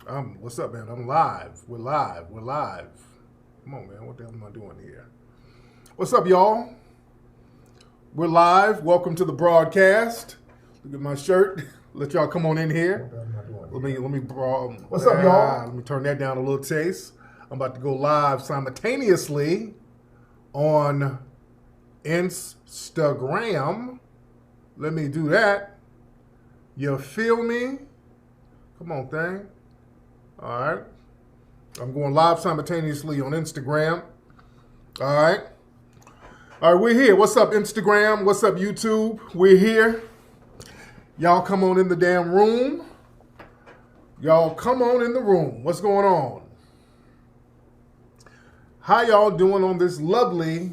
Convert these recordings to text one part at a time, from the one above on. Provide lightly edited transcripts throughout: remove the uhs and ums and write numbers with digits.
What's up, man? I'm live. We're live. We're live. Come on, man. What the hell am I doing here? What's up, y'all? We're live. Welcome to the broadcast. Look at my shirt. Let y'all come on in here. Let me. What's up, y'all? Let me turn that down a little taste. I'm about to go live simultaneously on Instagram. Let me do that. You feel me? Come on, thing. All right. I'm going live simultaneously on Instagram. All right. All right, we're here. What's up, Instagram? What's up, YouTube? We're here. Y'all come on in the damn room. Y'all come on in the room. What's going on? How y'all doing on this lovely,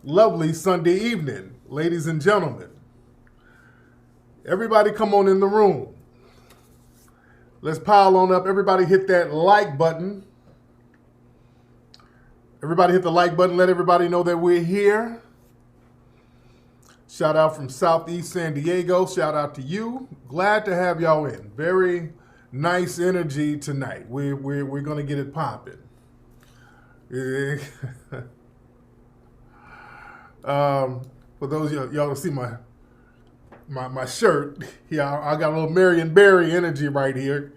lovely Sunday evening, ladies and gentlemen? Everybody come on in the room. Let's pile on up. Everybody hit that like button. Everybody hit the like button. Let everybody know that we're here. Shout out from Southeast San Diego. Shout out to you. Glad to have y'all in. Very nice energy tonight. We're going to get it popping. For those of y'all to see my shirt, yeah, I got a little Marion Barry energy right here.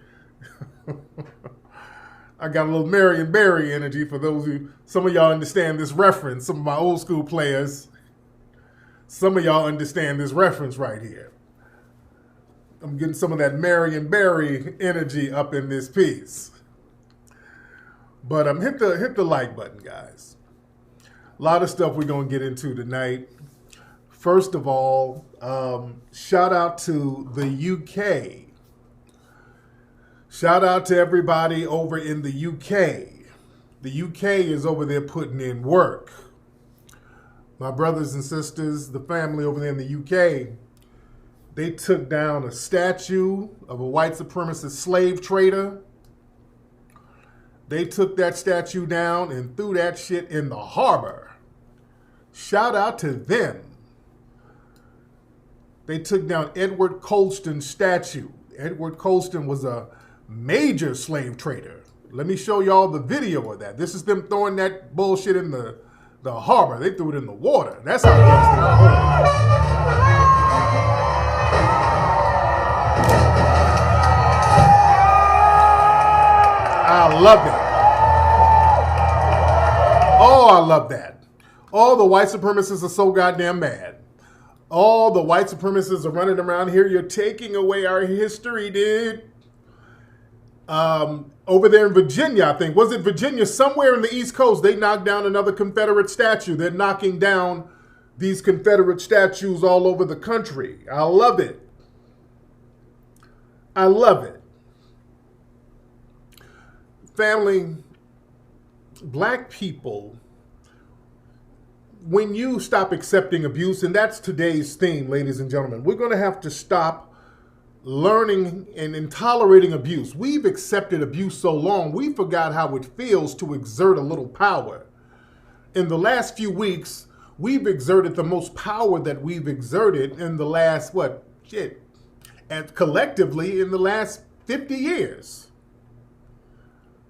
I got a little Marion Barry energy for those who, some of y'all understand this reference, some of my old school players, some of y'all understand this reference right here. I'm getting some of that Marion Barry energy up in this piece. But hit the like button, guys. A lot of stuff we're going to get into tonight. First of all, shout out to the UK. Shout out to everybody over in the UK. The UK is over there putting in work. My brothers and sisters, the family over there in the UK, they took down a statue of a white supremacist slave trader. They took that statue down and threw that shit in the harbor. Shout out to them. They took down Edward Colston's statue. Edward Colston was a major slave trader. Let me show y'all the video of that. This is them throwing that bullshit in the harbor. They threw it in the water. That's how gangster they were. I love it. Oh, I love that. All the white supremacists are so goddamn mad. All the white supremacists are running around here. You're taking away our history, dude. Over there in Virginia, I think. Was it Virginia? Somewhere in the East Coast, they knocked down another Confederate statue. They're knocking down these Confederate statues all over the country. I love it. I love it. Family, black people, when you stop accepting abuse, and that's today's theme, ladies and gentlemen, we're going to have to stop learning and tolerating abuse. We've accepted abuse so long, we forgot how it feels to exert a little power. In the last few weeks, we've exerted the most power that we've exerted in the last, and collectively in the last 50 years.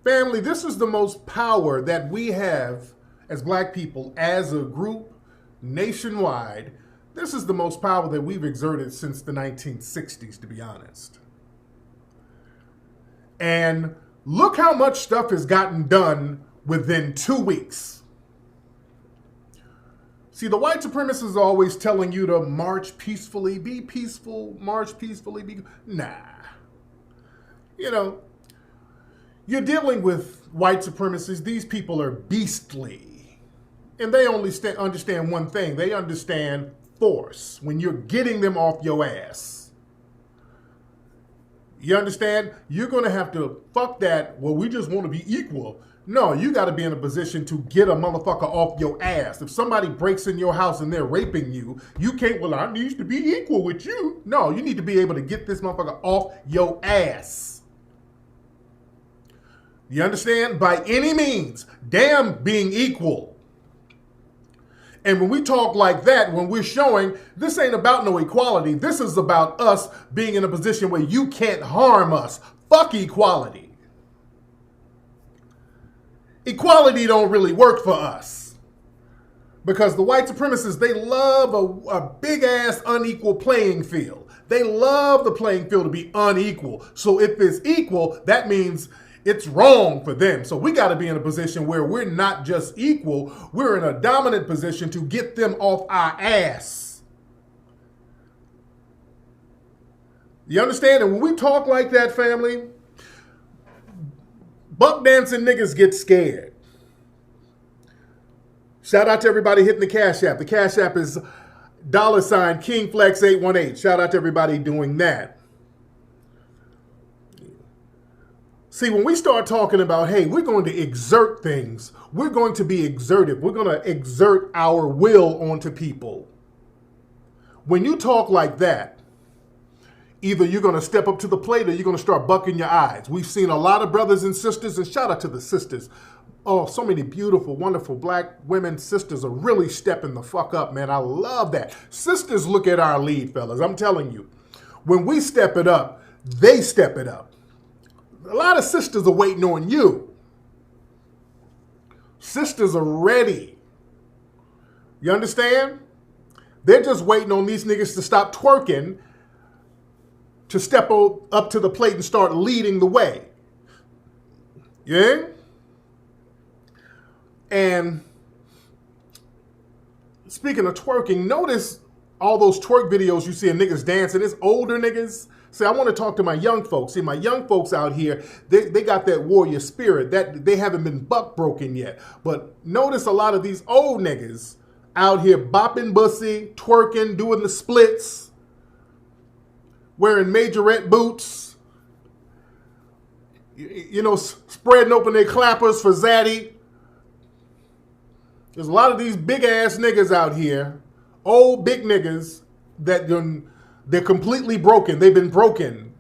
Family, this is the most power that we have as black people, as a group, nationwide. This is the most power that we've exerted since the 1960s, to be honest. And look how much stuff has gotten done within 2 weeks. See, the white supremacists are always telling you to march peacefully, be peaceful, march peacefully, be... Nah. You know, you're dealing with white supremacists. These people are beastly. And they only understand one thing. They understand force when you're getting them off your ass. You understand? You're going to have to fuck that, well, we just want to be equal. No, you got to be in a position to get a motherfucker off your ass. If somebody breaks in your house and they're raping you, you can't, well, I need to be equal with you. No, you need to be able to get this motherfucker off your ass. You understand? By any means, damn being equal. And when we talk like that, when we're showing this ain't about no equality, this is about us being in a position where you can't harm us. Fuck equality. equality don't really work for us. Because the white supremacists, they love a big-ass unequal playing field. They love the playing field to be unequal. So if it's equal, that means it's wrong for them. So we got to be in a position where we're not just equal, we're in a dominant position to get them off our ass. You understand? And when we talk like that, family, buck dancing niggas get scared. Shout out to everybody hitting the Cash App. The Cash App is $KingFlex818. Shout out to everybody doing that. See, when we start talking about, hey, we're going to exert things, we're going to be exertive. We're going to exert our will onto people. When you talk like that, either you're going to step up to the plate or you're going to start bucking your eyes. We've seen a lot of brothers and sisters, and shout out to the sisters. Oh, so many beautiful, wonderful black women sisters are really stepping the fuck up, man. I love that. Sisters look at our lead, fellas. I'm telling you. When we step it up, they step it up. A lot of sisters are waiting on you. Sisters are ready. You understand? They're just waiting on these niggas to stop twerking to step up to the plate and start leading the way. Yeah? And speaking of twerking, notice all those twerk videos you see of niggas dancing. It's older niggas. See, I want to talk to my young folks. See, my young folks out here, they got that warrior spirit. That they haven't been buck broken yet. But notice a lot of these old niggas out here bopping bussy, twerking, doing the splits, wearing majorette boots, you know, spreading open their clappers for Zaddy. There's a lot of these big-ass niggas out here, old big niggas, that they're completely broken. They've been broken.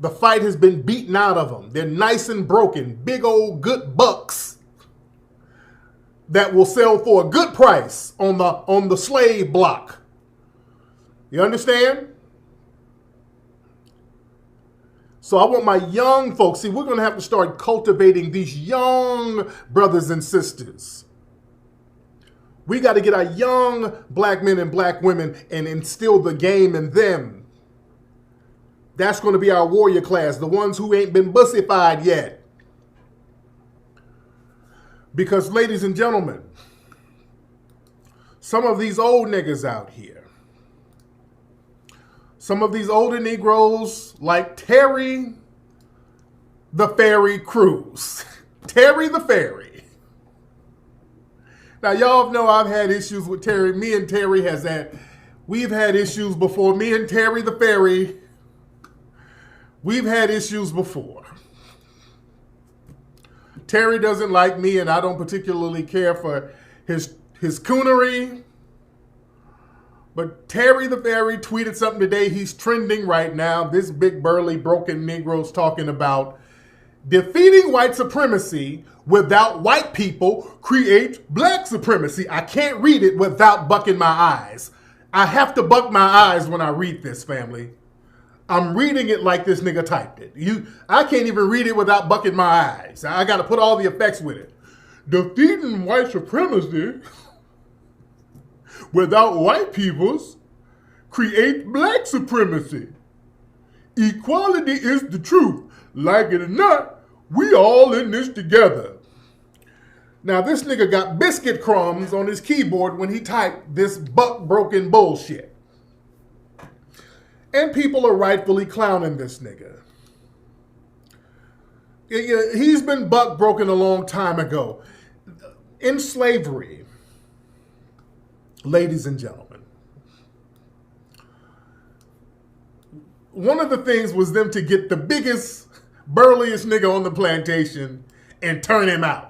The fight has been beaten out of them. They're nice and broken. Big old good bucks that will sell for a good price on the slave block. You understand? So I want my young folks, see, we're going to have to start cultivating these young brothers and sisters. We got to get our young black men and black women and instill the game in them. That's going to be our warrior class, the ones who ain't been bussified yet. Because, ladies and gentlemen, some of these old niggas out here, some of these older Negroes like Terry the Fairy Crews. Terry the Fairy. Now, y'all know I've had issues with Terry. Me and Terry we've had issues before. Me and Terry the Fairy, we've had issues before. Terry doesn't like me, and I don't particularly care for his coonery. But Terry the Fairy tweeted something today. He's trending right now. This big, burly, broken Negro's talking about defeating white supremacy without white people create black supremacy. I can't read it without bucking my eyes. I have to buck my eyes when I read this, family. I'm reading it like this nigga typed it. I can't even read it without bucking my eyes. I got to put all the effects with it. Defeating white supremacy without white peoples create black supremacy. Equality is the truth. Like it or not, we all in this together. Now, this nigga got biscuit crumbs on his keyboard when he typed this buck-broken bullshit. And people are rightfully clowning this nigga. He's been buck-broken a long time ago. In slavery, ladies and gentlemen, one of the things was them to get the biggest, burliest nigga on the plantation and turn him out.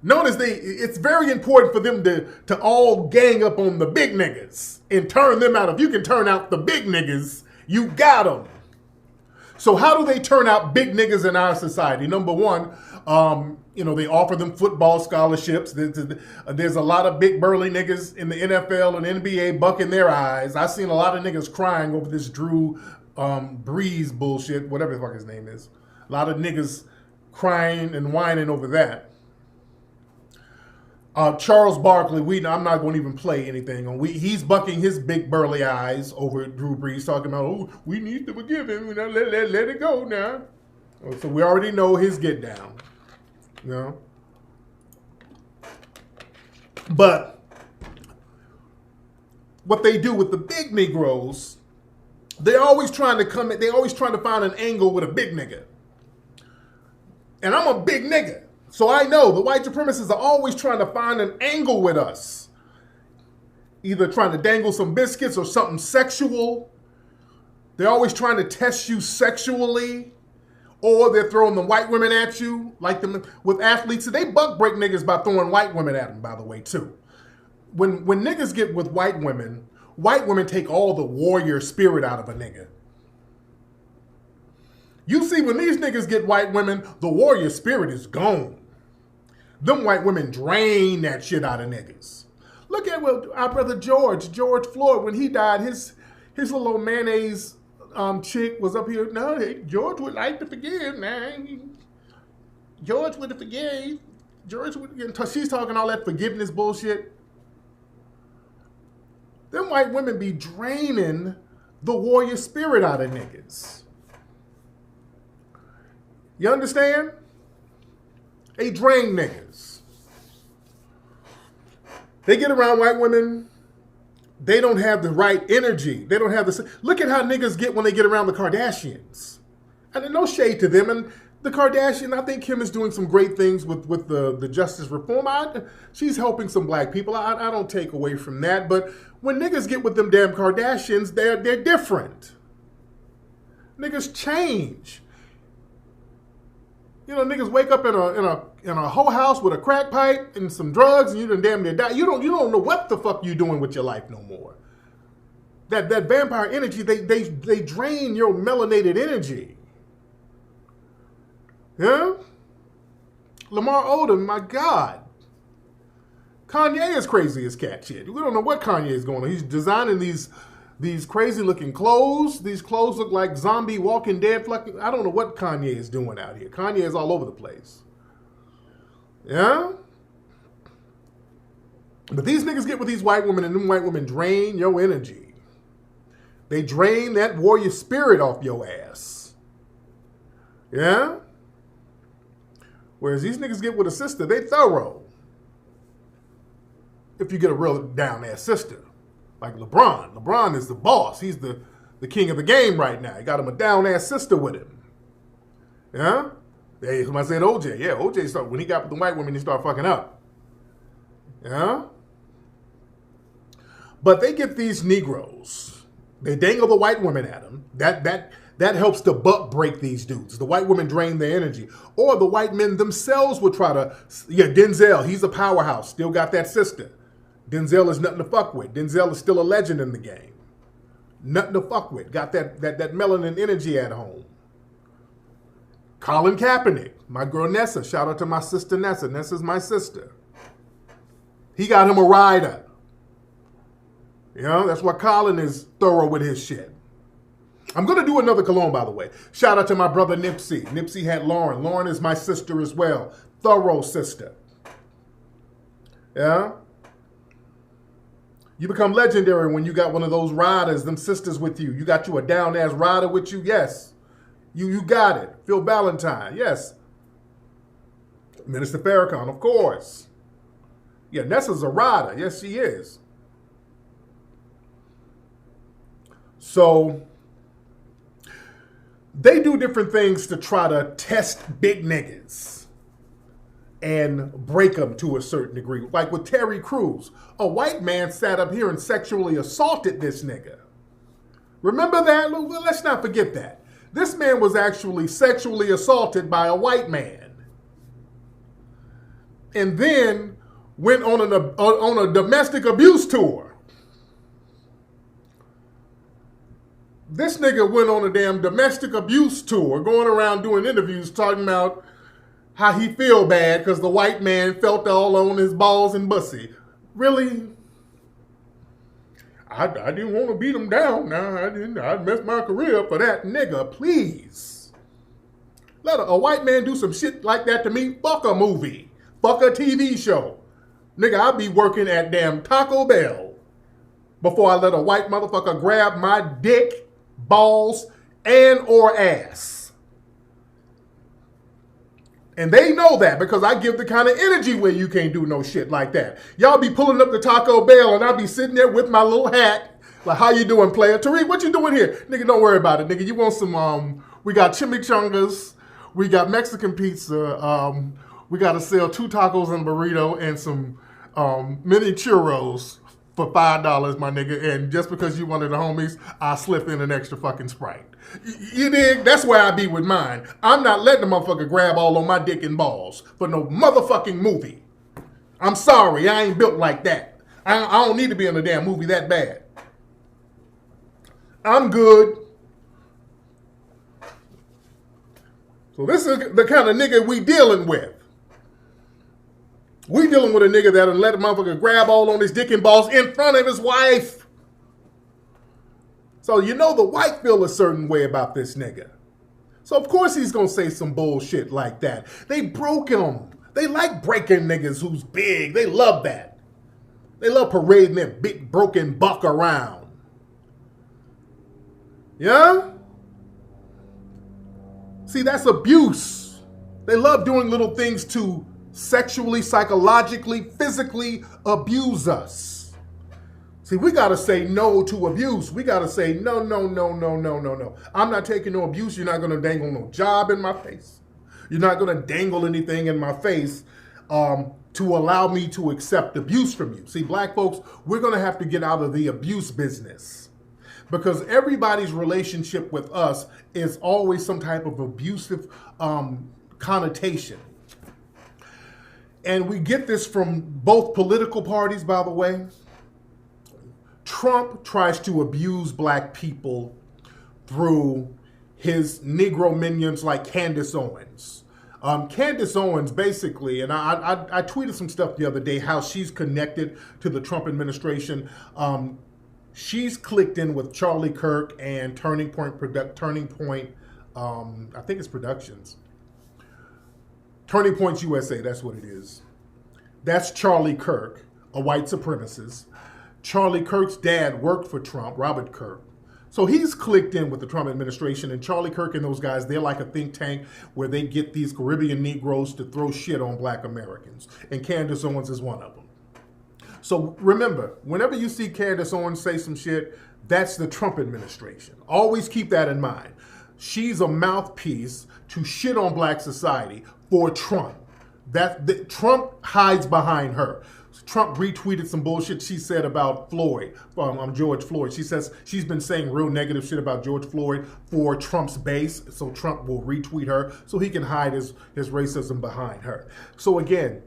Notice it's very important for them to all gang up on the big niggas and turn them out. If you can turn out the big niggas, you got them. So how do they turn out big niggas in our society? Number one, they offer them football scholarships. There's a lot of big burly niggas in the NFL and NBA bucking their eyes. I've seen a lot of niggas crying over this Drew Brees bullshit, whatever the fuck his name is. A lot of niggas crying and whining over that. Charles Barkley, I'm not going to even play anything on. He's bucking his big burly eyes over at Drew Brees, talking about, oh, we need to forgive him. You know, let it go now. So we already know his get down. You know? But what they do with the big Negroes, they're always trying to find an angle with a big nigga. And I'm a big nigga. So I know the white supremacists are always trying to find an angle with us. Either trying to dangle some biscuits or something sexual. They're always trying to test you sexually. Or they're throwing the white women at you, like them with athletes. So they buck break niggas by throwing white women at them, by the way, too. When niggas get with white women take all the warrior spirit out of a nigga. You see, when these niggas get white women, the warrior spirit is gone. Them white women drain that shit out of niggas. Look at our brother George Floyd, when he died, his little old mayonnaise chick was up here. No, George would like to forgive, man. George would have forgave. She's talking all that forgiveness bullshit. Them white women be draining the warrior spirit out of niggas. You understand? They drain niggas. They get around white women. They don't have the right energy. They don't have the... Look at how niggas get when they get around the Kardashians. And no shade to them. And the Kardashian, I think Kim is doing some great things with the justice reform. She's helping some black people. I don't take away from that. But when niggas get with them damn Kardashians, they're different. Niggas change. You know, niggas wake up in a whole house with a crack pipe and some drugs, and you done damn near die. You don't know what the fuck you doing with your life no more. That vampire energy, they drain your melanated energy. Yeah? Lamar Odom, my God. Kanye is crazy as cat shit. We don't know what Kanye is going on. He's designing these crazy looking clothes. These clothes look like zombie Walking Dead. I don't know what Kanye is doing out here. Kanye is all over the place. Yeah? But these niggas get with these white women, and them white women drain your energy. They drain that warrior spirit off your ass. Yeah? Whereas these niggas get with a sister, they thorough. If you get a real down-ass sister. Like LeBron. LeBron is the boss. He's the king of the game right now. He got him a down-ass sister with him. Yeah? Hey, when I said OJ. Yeah, OJ started, when he got with the white women, he started fucking up. Yeah? But they get these Negroes. They dangle the white women at them. That helps to buck break these dudes. The white women drain their energy. Or the white men themselves would try to... Yeah, Denzel, he's a powerhouse. Still got that sister. Denzel is nothing to fuck with. Denzel is still a legend in the game. Nothing to fuck with. Got that melanin energy at home. Colin Kaepernick, my girl Nessa. Shout out to my sister Nessa. Nessa's my sister. He got him a rider. You know, that's why Colin is thorough with his shit. I'm going to do another cologne, by the way. Shout out to my brother Nipsey. Nipsey had Lauren. Lauren is my sister as well. Thorough sister. Yeah? You become legendary when you got one of those riders, them sisters with you. You got you a down-ass rider with you? Yes. You got it. Phil Valentine. Yes. Minister Farrakhan, of course. Yeah, Nessa's a rider. Yes, she is. So, they do different things to try to test big niggas and break them to a certain degree. Like with Terry Crews, a white man sat up here and sexually assaulted this nigga. Remember that? Well, let's not forget that. This man was actually sexually assaulted by a white man. And then went on a domestic abuse tour. This nigga went on a damn domestic abuse tour, going around doing interviews talking about how he feel bad because the white man felt all on his balls and bussy. Really? I didn't want to beat him down. Now, I'd mess my career for that nigga, please. Let a white man do some shit like that to me? Fuck a movie. Fuck a TV show. Nigga, I'll be working at damn Taco Bell before I let a white motherfucker grab my dick, balls, and or ass. And they know that because I give the kind of energy where you can't do no shit like that. Y'all be pulling up the Taco Bell and I'll be sitting there with my little hat. Like, how you doing, player? Tariq, what you doing here? Nigga, don't worry about it. Nigga, you want some, we got chimichangas. We got Mexican pizza. We got to sell 2 tacos and a burrito and some mini churros for $5, my nigga. And just because you one of the homies, I'll slip in an extra fucking Sprite. You dig? That's where I be with mine. I'm not letting the motherfucker grab all on my dick and balls for no motherfucking movie. I'm sorry, I ain't built like that. I don't need to be in a damn movie that bad. I'm good. So this is the kind of nigga we dealing with. We dealing with a nigga that'll let a motherfucker grab all on his dick and balls in front of his wife. So you know the white feel a certain way about this nigga. So of course he's gonna say some bullshit like that. They broke him. They like breaking niggas who's big. They love that. They love parading their big broken buck around. Yeah? See, that's abuse. They love doing little things to sexually, psychologically, physically abuse us. See, we got to say no to abuse. We got to say no, no, no, no, no, no, no. I'm not taking no abuse. You're not going to dangle no job in my face. You're not going to dangle anything in my face to allow me to accept abuse from you. See, black folks, we're going to have to get out of the abuse business. Because everybody's relationship with us is always some type of abusive connotation. And we get this from both political parties, by the way. Trump tries to abuse black people through his Negro minions like Candace Owens. Candace Owens basically, and I tweeted some stuff the other day, how she's connected to the Trump administration. She's clicked in with Charlie Kirk and Turning Point, I think it's Productions. Turning Points USA, that's what it is. That's Charlie Kirk, a white supremacist. Charlie Kirk's dad worked for Trump, Robert Kirk. So he's clicked in with the Trump administration, and Charlie Kirk and those guys, they're like a think tank where they get these Caribbean Negroes to throw shit on black Americans. And Candace Owens is one of them. So remember, whenever you see Candace Owens say some shit, that's the Trump administration. Always keep that in mind. She's a mouthpiece to shit on black society for Trump. Trump hides behind her. Trump retweeted some bullshit she said about Floyd, George Floyd. She says she's been saying real negative shit about George Floyd for Trump's base, so Trump will retweet her so he can hide his racism behind her. So again,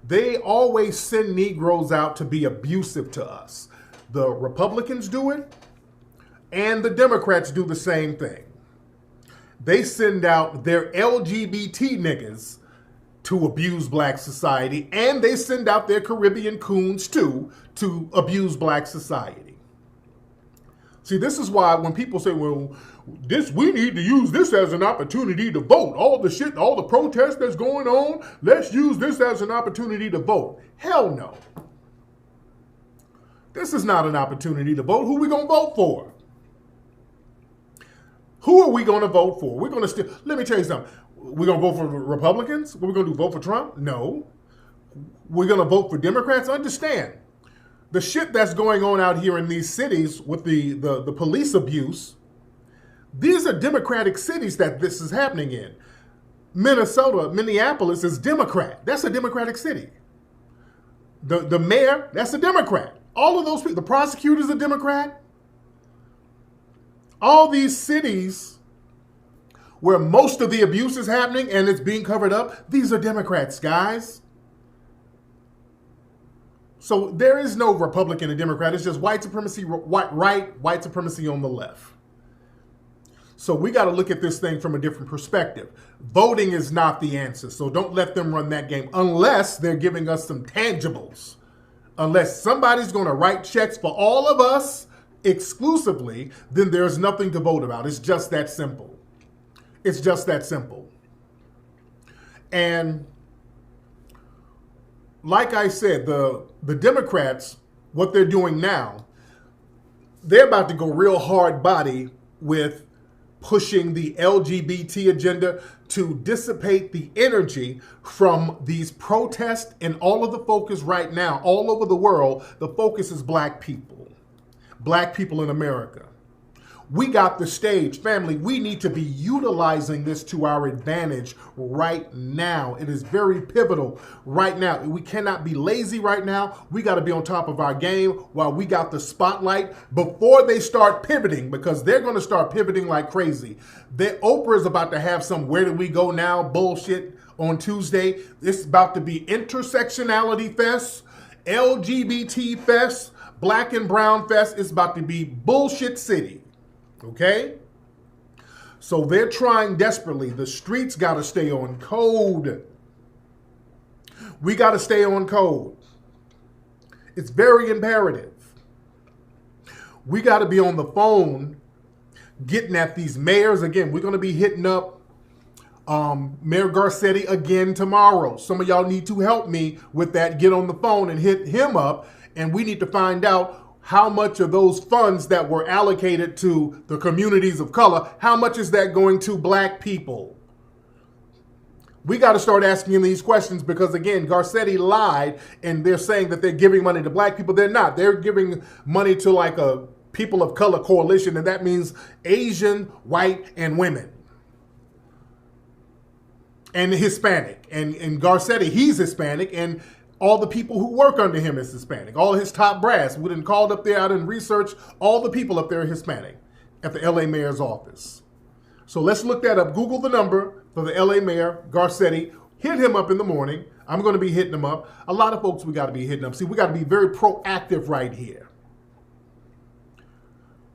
they always send Negroes out to be abusive to us. The Republicans do it, and the Democrats do the same thing. They send out their LGBT niggas to abuse black society, and they send out their Caribbean coons too to abuse black society. See, this is why when people say, well, we need to use this as an opportunity to vote. All the shit, all the protests that's going on, let's use this as an opportunity to vote. Hell no. This is not an opportunity to vote. Who are we going to vote for? Who are we going to vote for? We're going to still, let me tell you something. We're going to vote for Republicans? What are we going to do, vote for Trump? No. We're going to vote for Democrats? Understand. The shit that's going on out here in these cities with the police abuse, these are Democratic cities that this is happening in. Minnesota, Minneapolis is Democrat. That's a Democratic city. The mayor, that's a Democrat. All of those people, the prosecutor's a Democrat. All these cities where most of the abuse is happening and it's being covered up, these are Democrats, guys. So there is no Republican and Democrat. It's just white supremacy, white supremacy on the left. So we got to look at this thing from a different perspective. Voting is not the answer. So don't let them run that game unless they're giving us some tangibles. Unless somebody's going to write checks for all of us exclusively, then there's nothing to vote about. It's just that simple. It's just that simple. And like I said, the Democrats, what they're doing now, they're about to go real hard body with pushing the LGBT agenda to dissipate the energy from these protests. And all of the focus right now, all over the world, the focus is black people in America. We got the stage, family. We need to be utilizing this to our advantage right now. It is very pivotal right now. We cannot be lazy right now. We got to be on top of our game while we got the spotlight before they start pivoting, because they're going to start pivoting like crazy. Oprah is about to have some "where do we go now" bullshit on Tuesday. It's about to be intersectionality fest, LGBT fest, black and brown fest. It's about to be bullshit city. Okay? So they're trying desperately. The streets got to stay on code. We got to stay on code. It's very imperative. We got to be on the phone getting at these mayors. Again, we're going to be hitting up Mayor Garcetti again tomorrow. Some of y'all need to help me with that. Get on the phone and hit him up. And we need to find out how much of those funds that were allocated to the communities of color, how much is that going to black people? We got to start asking these questions, because, again, Garcetti lied, and they're saying that they're giving money to black people. They're not. They're giving money to like a people of color coalition, and that means Asian, white, and women. And Hispanic. And Garcetti, he's Hispanic, and all the people who work under him is Hispanic. All his top brass. We done called up there, I done researched. All the people up there are Hispanic at the LA mayor's office. So let's look that up. Google the number for the LA mayor, Garcetti. Hit him up in the morning. I'm going to be hitting him up. A lot of folks we got to be hitting up. See, we got to be very proactive right here.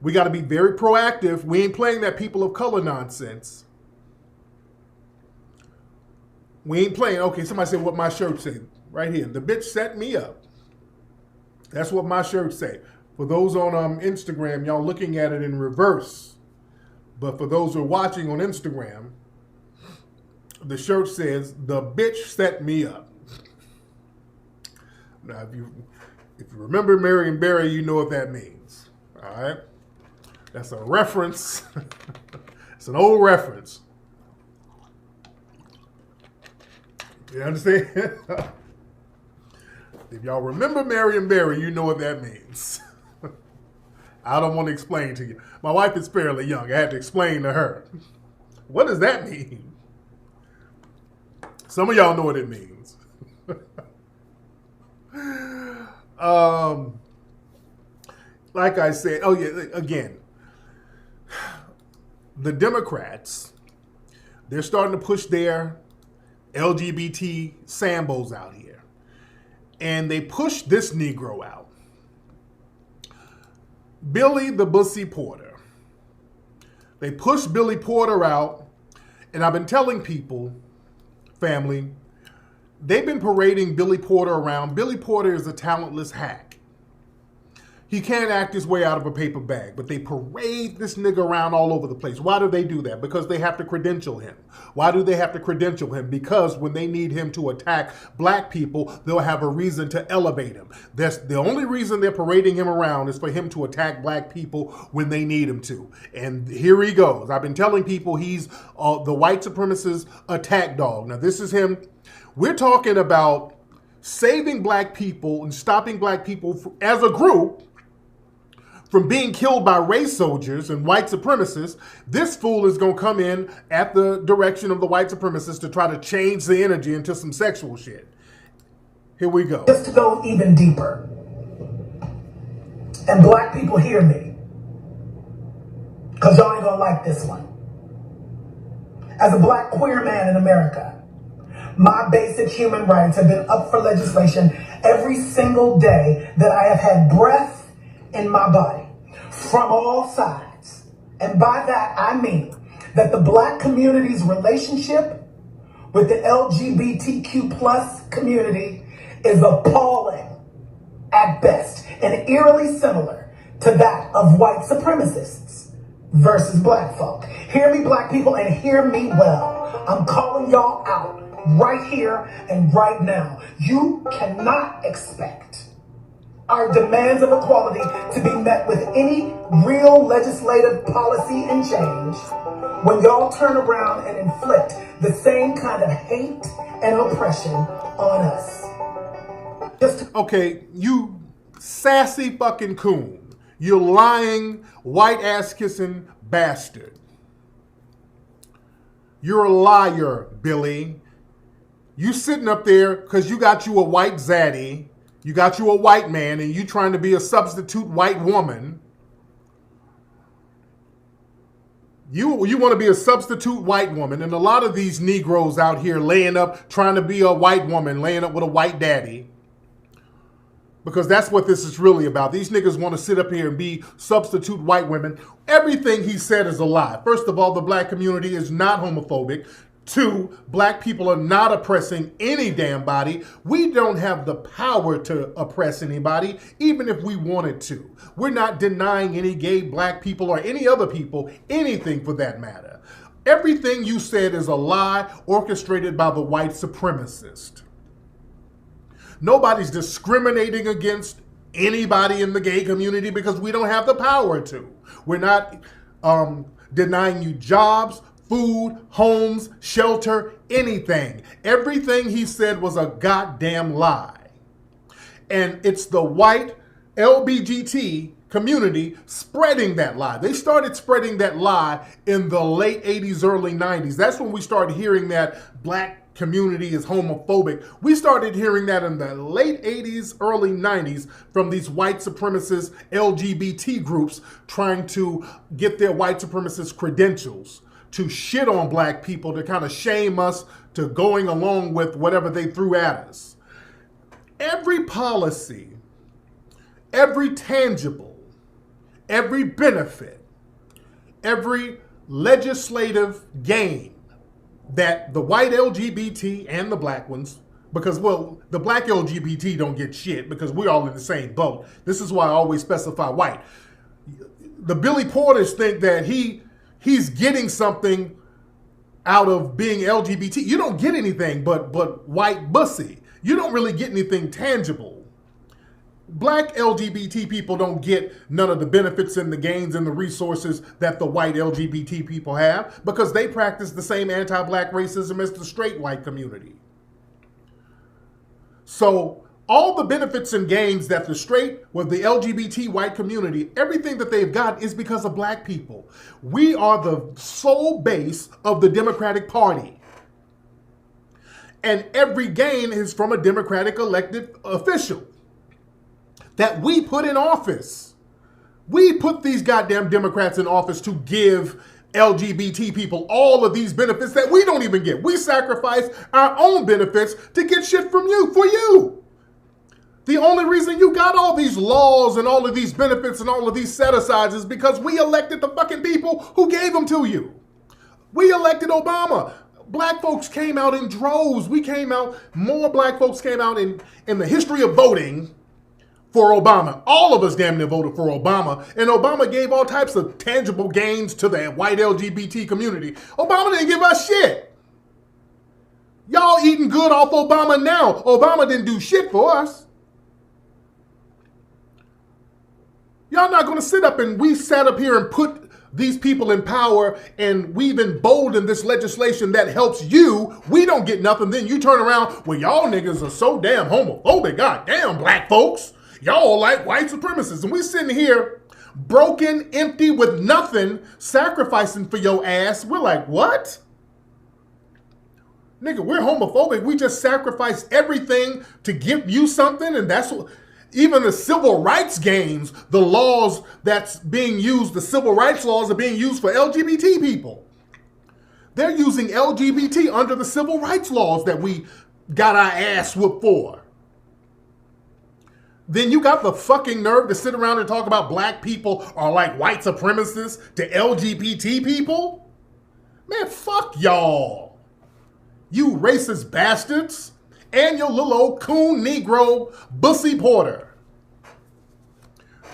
We got to be very proactive. We ain't playing that people of color nonsense. We ain't playing. Okay, somebody said what my shirt said. Right here, the bitch set me up. That's what my shirt say. For those on Instagram, y'all looking at it in reverse. But for those who are watching on Instagram, the shirt says, "The bitch set me up." Now, if you remember Marion Barry, you know what that means. All right? That's a reference. It's an old reference. You understand? If y'all remember Marion Barry, you know what that means. I don't want to explain to you. My wife is fairly young. I had to explain to her. What does that mean? Some of y'all know what it means. Like I said, oh yeah, again, the Democrats, they're starting to push their LGBT Sambos out here. And they pushed this Negro out. Billy the Bussy Porter. They pushed Billy Porter out. And I've been telling people, family, they've been parading Billy Porter around. Billy Porter is a talentless hack. He can't act his way out of a paper bag, but they parade this nigga around all over the place. Why do they do that? Because they have to credential him. Why do they have to credential him? Because when they need him to attack black people, they'll have a reason to elevate him. That's the only reason they're parading him around, is for him to attack black people when they need him to. And here he goes. I've been telling people he's the white supremacist attack dog. Now this is him. We're talking about saving black people and stopping black people as a group from being killed by race soldiers and white supremacists. This fool is going to come in at the direction of the white supremacists to try to change the energy into some sexual shit. Here we go. Just to go even deeper, and black people hear me, because y'all ain't going to like this one. As a black queer man in America, my basic human rights have been up for legislation every single day that I have had breath in my body, from all sides. And by that, I mean that the black community's relationship with the LGBTQ plus community is appalling at best, and eerily similar to that of white supremacists versus black folk. Hear me, black people, and hear me well. I'm calling y'all out right here and right now. You cannot expect our demands of equality to be met with any real legislative policy and change when y'all turn around and inflict the same kind of hate and oppression on us. Okay, you sassy fucking coon. You lying, white ass kissing bastard. You're a liar, Billy. You sitting up there because you got you a white zaddy, you got you a white man, and you trying to be a substitute white woman. You want to be a substitute white woman, and a lot of these Negroes out here laying up, trying to be a white woman, laying up with a white daddy. Because that's what this is really about. These niggas want to sit up here and be substitute white women. Everything he said is a lie. First of all, the black community is not homophobic. Two, black people are not oppressing any damn body. We don't have the power to oppress anybody, even if we wanted to. We're not denying any gay black people or any other people anything for that matter. Everything you said is a lie orchestrated by the white supremacist. Nobody's discriminating against anybody in the gay community because we don't have the power to. We're not denying you jobs, food, homes, shelter, anything. Everything he said was a goddamn lie. And it's the white LGBT community spreading that lie. They started spreading that lie in the late 80s, early 90s. That's when we started hearing that black community is homophobic. We started hearing that in the late 80s, early 90s from these white supremacist LGBT groups trying to get their white supremacist credentials to shit on black people, to kind of shame us to going along with whatever they threw at us. Every policy, every tangible, every benefit, every legislative gain that the white LGBT and the black ones, because, well, the black LGBT don't get shit because we're all in the same boat. This is why I always specify white. The Billy Porters think that he's getting something out of being LGBT. You don't get anything but white bussy. You don't really get anything tangible. Black LGBT people don't get none of the benefits and the gains and the resources that the white LGBT people have because they practice the same anti-black racism as the straight white community. So all the benefits and gains that the straight with the LGBT white community, everything that they've got is because of black people. We are the sole base of the Democratic Party. And every gain is from a Democratic elected official that we put in office. We put these goddamn Democrats in office to give LGBT people all of these benefits that we don't even get. We sacrifice our own benefits to get shit from you, for you. The only reason you got all these laws and all of these benefits and all of these set-asides is because we elected the fucking people who gave them to you. We elected Obama. Black folks came out in droves. More black folks came out in the history of voting for Obama. All of us damn near voted for Obama, and Obama gave all types of tangible gains to the white LGBT community. Obama didn't give us shit. Y'all eating good off Obama now. Obama didn't do shit for us. Y'all not gonna sit up and we sat up here and put these people in power and we've emboldened this legislation that helps you. We don't get nothing. Then you turn around, well, y'all niggas are so damn homophobic. God damn, black folks. Y'all like white supremacists. And we sitting here broken, empty, with nothing, sacrificing for your ass. We're like, what? Nigga, we're homophobic. We just sacrifice everything to give you something. And that's what, even the civil rights gains, the laws that's being used, the civil rights laws are being used for LGBT people. They're using LGBT under the civil rights laws that we got our ass whooped for. Then you got the fucking nerve to sit around and talk about black people are like white supremacists to LGBT people? Man, fuck y'all. You racist bastards. And your little old coon Negro, Bussy Porter.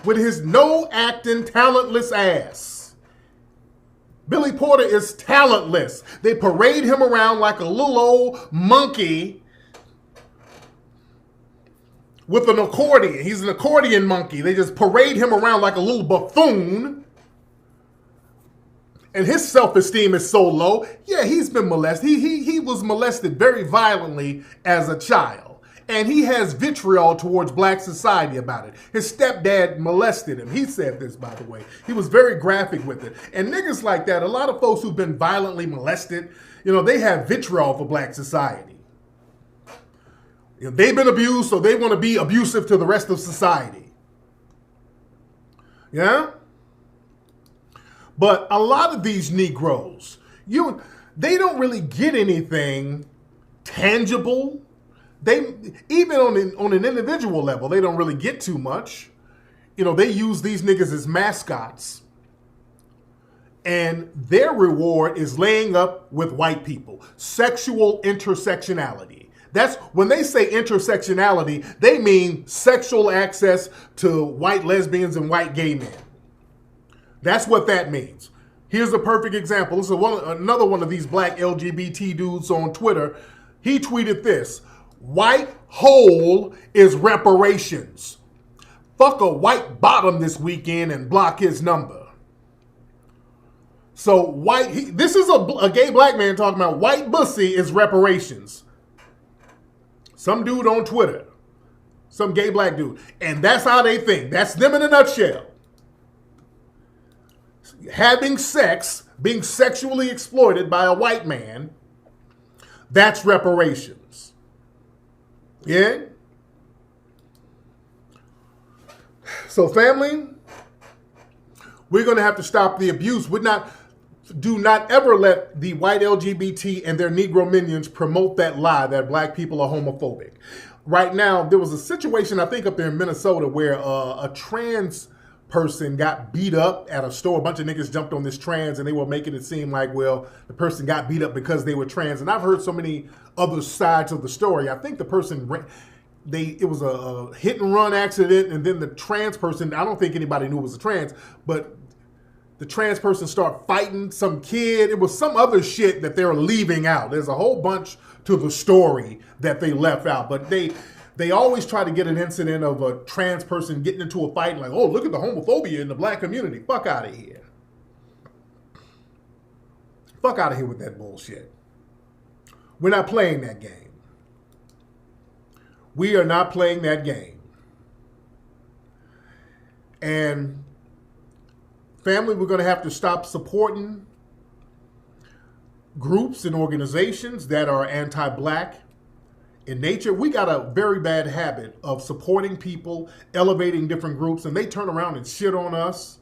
With his no acting, talentless ass. Billy Porter is talentless. They parade him around like a little old monkey with an accordion. He's an accordion monkey. They just parade him around like a little buffoon. And his self-esteem is so low. Yeah, he's been molested. He was molested very violently as a child. And he has vitriol towards black society about it. His stepdad molested him. He said this, by the way. He was very graphic with it. And niggas like that, a lot of folks who've been violently molested, you know, they have vitriol for black society. You know, they've been abused, so they want to be abusive to the rest of society. Yeah? But a lot of these Negroes, they don't really get anything tangible. They, even on an individual level, they don't really get too much. You know, they use these niggas as mascots. And their reward is laying up with white people. Sexual intersectionality. That's when they say intersectionality, they mean sexual access to white lesbians and white gay men. That's what that means. Here's a perfect example. This is another one of these black LGBT dudes on Twitter. He tweeted this: white hole is reparations. Fuck a white bottom this weekend and block his number. So this is a gay black man talking about white pussy is reparations. Some dude on Twitter. Some gay black dude. And that's how they think. That's them in a nutshell. Having sex, being sexually exploited by a white man, that's reparations. Yeah? So family, we're going to have to stop the abuse. Do not ever let the white LGBT and their Negro minions promote that lie that black people are homophobic. Right now, there was a situation, I think, up there in Minnesota where a trans person got beat up at a store. A bunch of niggas jumped on this trans and they were making it seem like, well, the person got beat up because they were trans. And I've heard so many other sides of the story. I think the person, it was a hit and run accident, and then the trans person, I don't think anybody knew it was a trans, but the trans person started fighting some kid. It was some other shit that they're leaving out. There's a whole bunch to the story that they left out, but they always try to get an incident of a trans person getting into a fight, like, oh, look at the homophobia in the black community. Fuck out of here. Fuck out of here with that bullshit. We're not playing that game. We are not playing that game. And family, we're going to have to stop supporting groups and organizations that are anti-black in nature. We got a very bad habit of supporting people, elevating different groups, and they turn around and shit on us.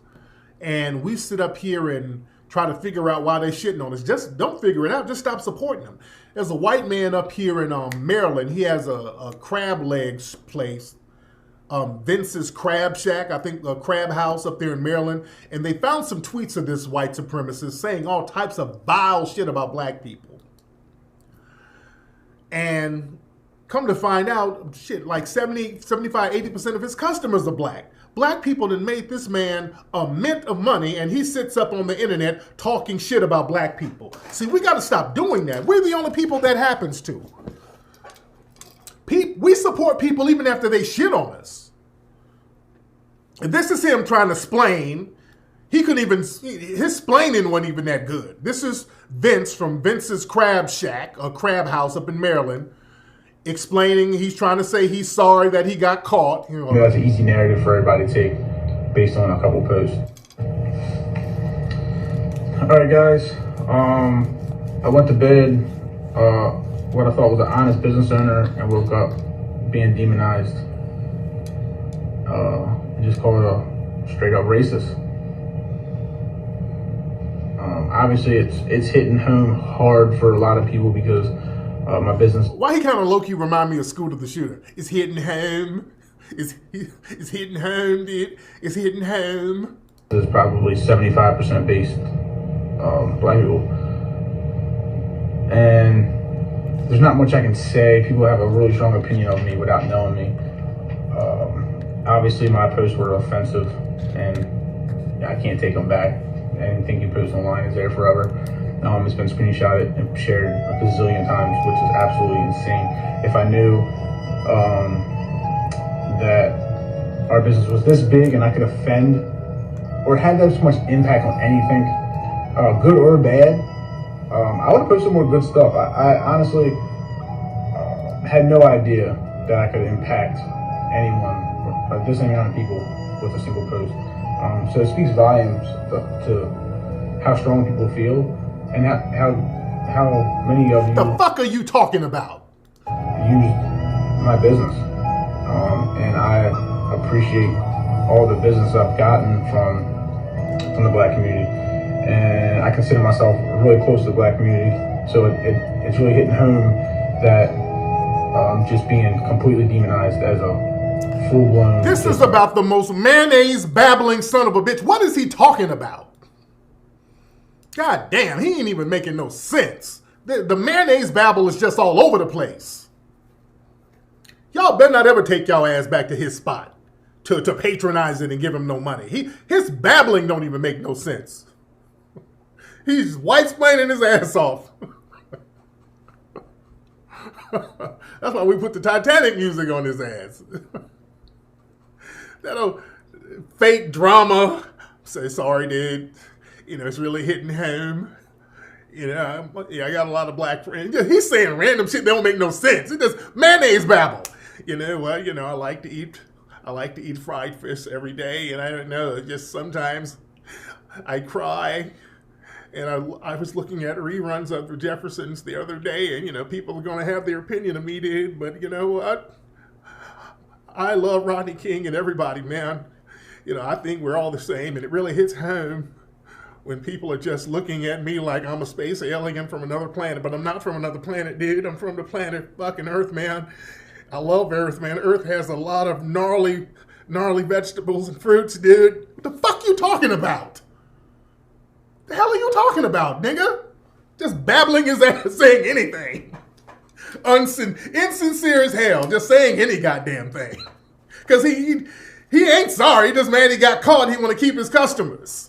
And we sit up here and try to figure out why they're shitting on us. Just don't figure it out. Just stop supporting them. There's a white man up here in Maryland. He has a crab legs place, Vince's Crab Shack, I think a crab house up there in Maryland. And they found some tweets of this white supremacist saying all types of vile shit about black people. And come to find out, shit, like 70, 75, 80% of his customers are black. Black people that made this man a mint of money, and he sits up on the internet talking shit about black people. See, we got to stop doing that. We're the only people that happens to. We support people even after they shit on us. And this is him trying to splain. His splaining wasn't even that good. This is Vince from Vince's Crab Shack, a crab house up in Maryland, explaining, he's trying to say he's sorry that he got caught. You know, that's an easy narrative for everybody to take based on a couple posts. All right, guys. I went to bed, what I thought was an honest business owner, and woke up being demonized. And just called a straight up racist. Obviously, it's hitting home hard for a lot of people because my business. Why he kind of low-key remind me of Scooter the Shooter? It's hitting home. It's hitting home, dude. It's hitting home. This is probably 75% based black people. And there's not much I can say. People have a really strong opinion of me without knowing me. Obviously, my posts were offensive, and I can't take them back. anything you post online is there forever. It's been screenshotted and shared a gazillion times, which is absolutely insane. If I knew that our business was this big and I could offend or had this much impact on anything, good or bad, I would have posted more good stuff. I honestly had no idea that I could impact anyone or this amount of people with a single post. So it speaks volumes to how strong people feel and how many of you. The fuck are you talking about? Used my business, and I appreciate all the business I've gotten from the Black community, and I consider myself really close to the Black community. So it's really hitting home that just being completely demonized as a full-blown. This is about the most mayonnaise babbling son of a bitch. What is he talking about? God damn, he ain't even making no sense. The mayonnaise babble is just all over the place. Y'all better not ever take y'all ass back to his spot to patronize it and give him no money. His babbling don't even make no sense. He's white-splaining his ass off. That's why we put the Titanic music on his ass. That old fake drama. Say sorry, dude. You know, it's really hitting home. You know, I got a lot of black friends. He's saying random shit that don't make no sense. It's just mayonnaise babble. You know, well, you know, I like to eat fried fish every day, and I don't know, just sometimes I cry. And I was looking at reruns of the Jeffersons the other day, and, you know, people are going to have their opinion of me, dude. But you know what? I love Rodney King and everybody, man. You know, I think we're all the same, and it really hits home when people are just looking at me like I'm a space alien from another planet. But I'm not from another planet, dude. I'm from the planet fucking Earth, man. I love Earth, man. Earth has a lot of gnarly vegetables and fruits, dude. What the fuck you talking about? The hell are you talking about, nigga? Just babbling his ass, saying anything. Insincere as hell, just saying any goddamn thing. Because he ain't sorry, just man, he got caught, he want to keep his customers.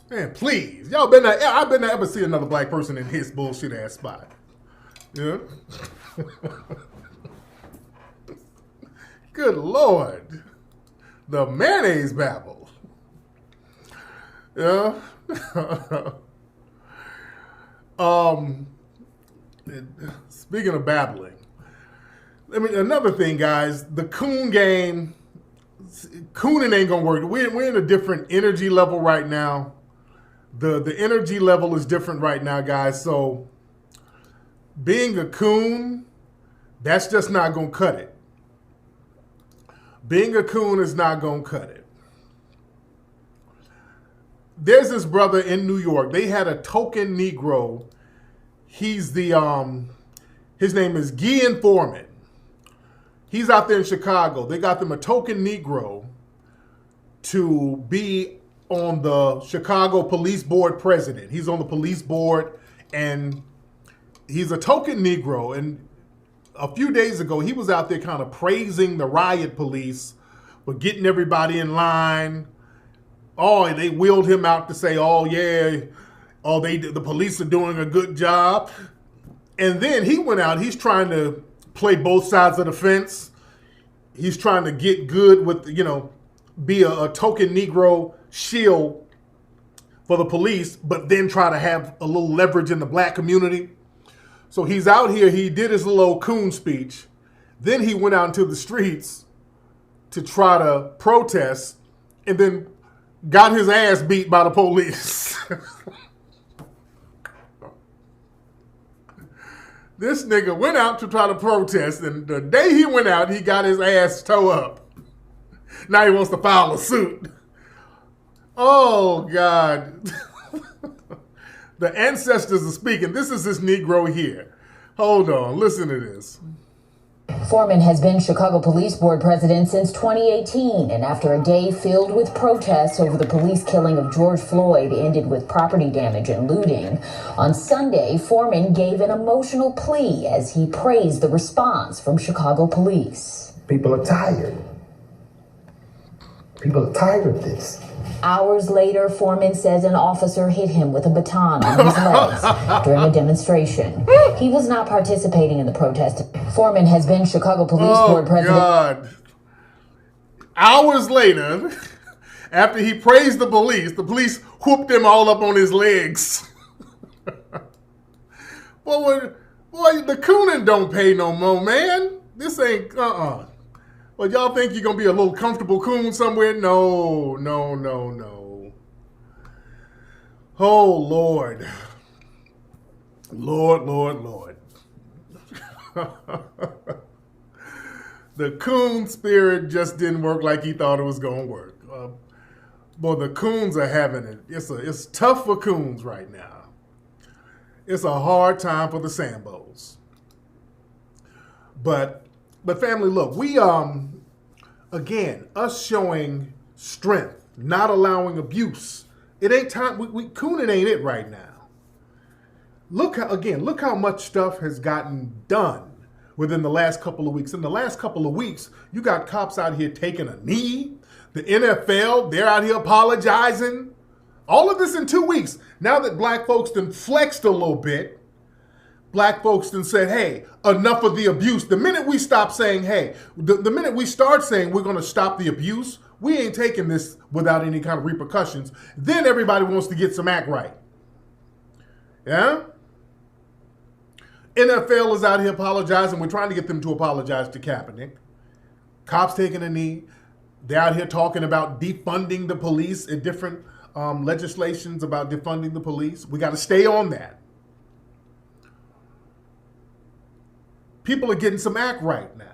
Man, please. I better not ever see another black person in his bullshit ass spot. Yeah? Good Lord. The mayonnaise babble. Yeah. Speaking of babbling, another thing, guys, the coon game, cooning ain't gonna work. We're in a different energy level right now. The energy level is different right now, guys. So being a coon, that's just not gonna cut it. Being a coon is not gonna cut it. There's this brother in New York. They had a token Negro. He's his name is Guian Foreman. He's out there in Chicago. They got them a token Negro to be on the Chicago Police Board president. He's on the police board, and he's a token Negro. And a few days ago, he was out there kind of praising the riot police for getting everybody in line. Oh, they wheeled him out to say, oh, yeah, the police are doing a good job. And then he went out, he's trying to play both sides of the fence. He's trying to get good with, you know, be a token Negro shield for the police, but then try to have a little leverage in the black community. So he's out here, he did his little coon speech. Then he went out into the streets to try to protest, and then got his ass beat by the police. This nigga went out to try to protest, and the day he went out, he got his ass towed up. Now he wants to file a suit. Oh, God. The ancestors are speaking. This is this Negro here. Hold on. Listen to this. Foreman has been Chicago Police Board president since 2018, and after a day filled with protests over the police killing of George Floyd ended with property damage and looting, on Sunday, Foreman gave an emotional plea as he praised the response from Chicago police. People are tired. People are tired of this. Hours later, Foreman says an officer hit him with a baton on his legs during a demonstration. He was not participating in the protest. Foreman has been Chicago Police Board president. God. Hours later, after he praised the police whooped him all up on his legs. Boy, the cooning don't pay no more, man. This ain't, Well, y'all think you're going to be a little comfortable coon somewhere? No. Oh, Lord. Lord. The coon spirit just didn't work like he thought it was going to work. Boy, the coons are having it. It's tough for coons right now. It's a hard time for the Sambos. But family, look, we again, us showing strength, not allowing abuse. It ain't time. Cooning ain't it right now. Look how much stuff has gotten done within the last couple of weeks. In the last couple of weeks, you got cops out here taking a knee. The NFL, they're out here apologizing. All of this in 2 weeks. Now that black folks done flexed a little bit, black folks done said, hey, enough of the abuse. The minute we stop saying, hey, the minute we start saying we're going to stop the abuse, we ain't taking this without any kind of repercussions. Then everybody wants to get some act right. Yeah? NFL is out here apologizing. We're trying to get them to apologize to Kaepernick. Cops taking a knee. They're out here talking about defunding the police in different legislations about defunding the police. We got to stay on that. People are getting some act right now.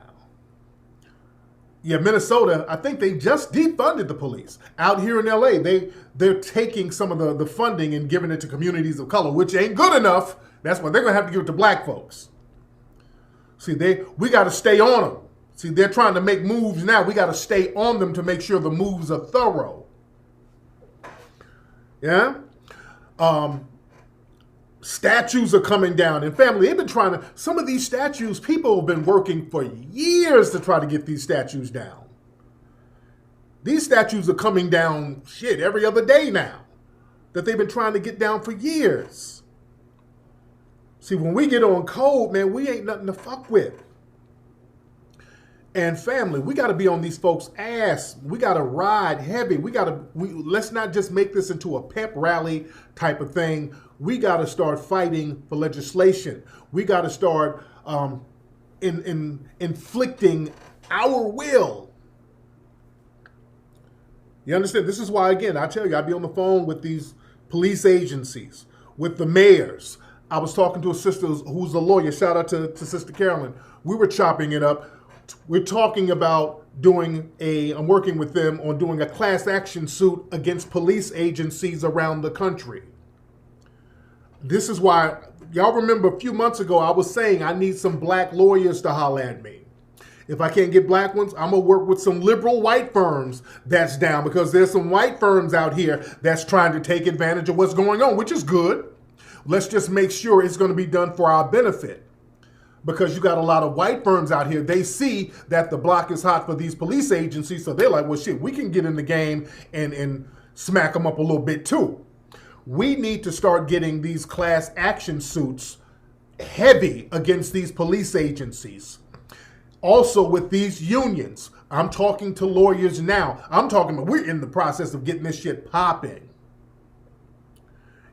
Yeah, Minnesota, I think they just defunded the police. Out here in LA, they're taking some of the funding and giving it to communities of color, which ain't good enough. That's why they're going to have to give it to black folks. See, we got to stay on them. See, they're trying to make moves now. We got to stay on them to make sure the moves are thorough. Yeah? Statues are coming down. And family, they've been some of these statues, people have been working for years to try to get these statues down. These statues are coming down, every other day now that they've been trying to get down for years. See, when we get on code, man, we ain't nothing to fuck with. And family, we got to be on these folks' ass. We got to ride heavy. Let's not just make this into a pep rally type of thing. We got to start fighting for legislation. We got to start inflicting our will. You understand? This is why, again, I tell you, I be on the phone with these police agencies, with the mayors. I was talking to a sister who's a lawyer. Shout out to Sister Carolyn. We were chopping it up. We're talking about I'm working with them on doing a class action suit against police agencies around the country. This is why, y'all remember a few months ago, I was saying I need some black lawyers to holler at me. If I can't get black ones, I'm going to work with some liberal white firms that's down, because there's some white firms out here that's trying to take advantage of what's going on, which is good. Let's just make sure it's going to be done for our benefit. Because you got a lot of white firms out here, they see that the block is hot for these police agencies, so they're like, well, we can get in the game and smack them up a little bit too. We need to start getting these class action suits heavy against these police agencies. Also with these unions. I'm talking to lawyers now. We're in the process of getting this shit popping.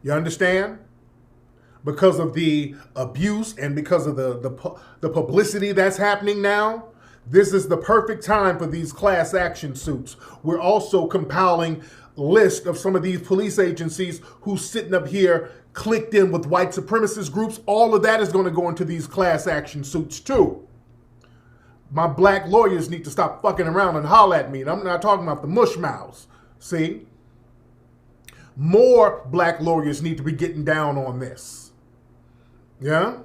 You understand? Because of the abuse and because of the publicity that's happening now, this is the perfect time for these class action suits. We're also compiling a list of some of these police agencies who's sitting up here clicked in with white supremacist groups. All of that is going to go into these class action suits too. My black lawyers need to stop fucking around and holler at me. And I'm not talking about the mush mouths. See? More black lawyers need to be getting down on this. Yeah?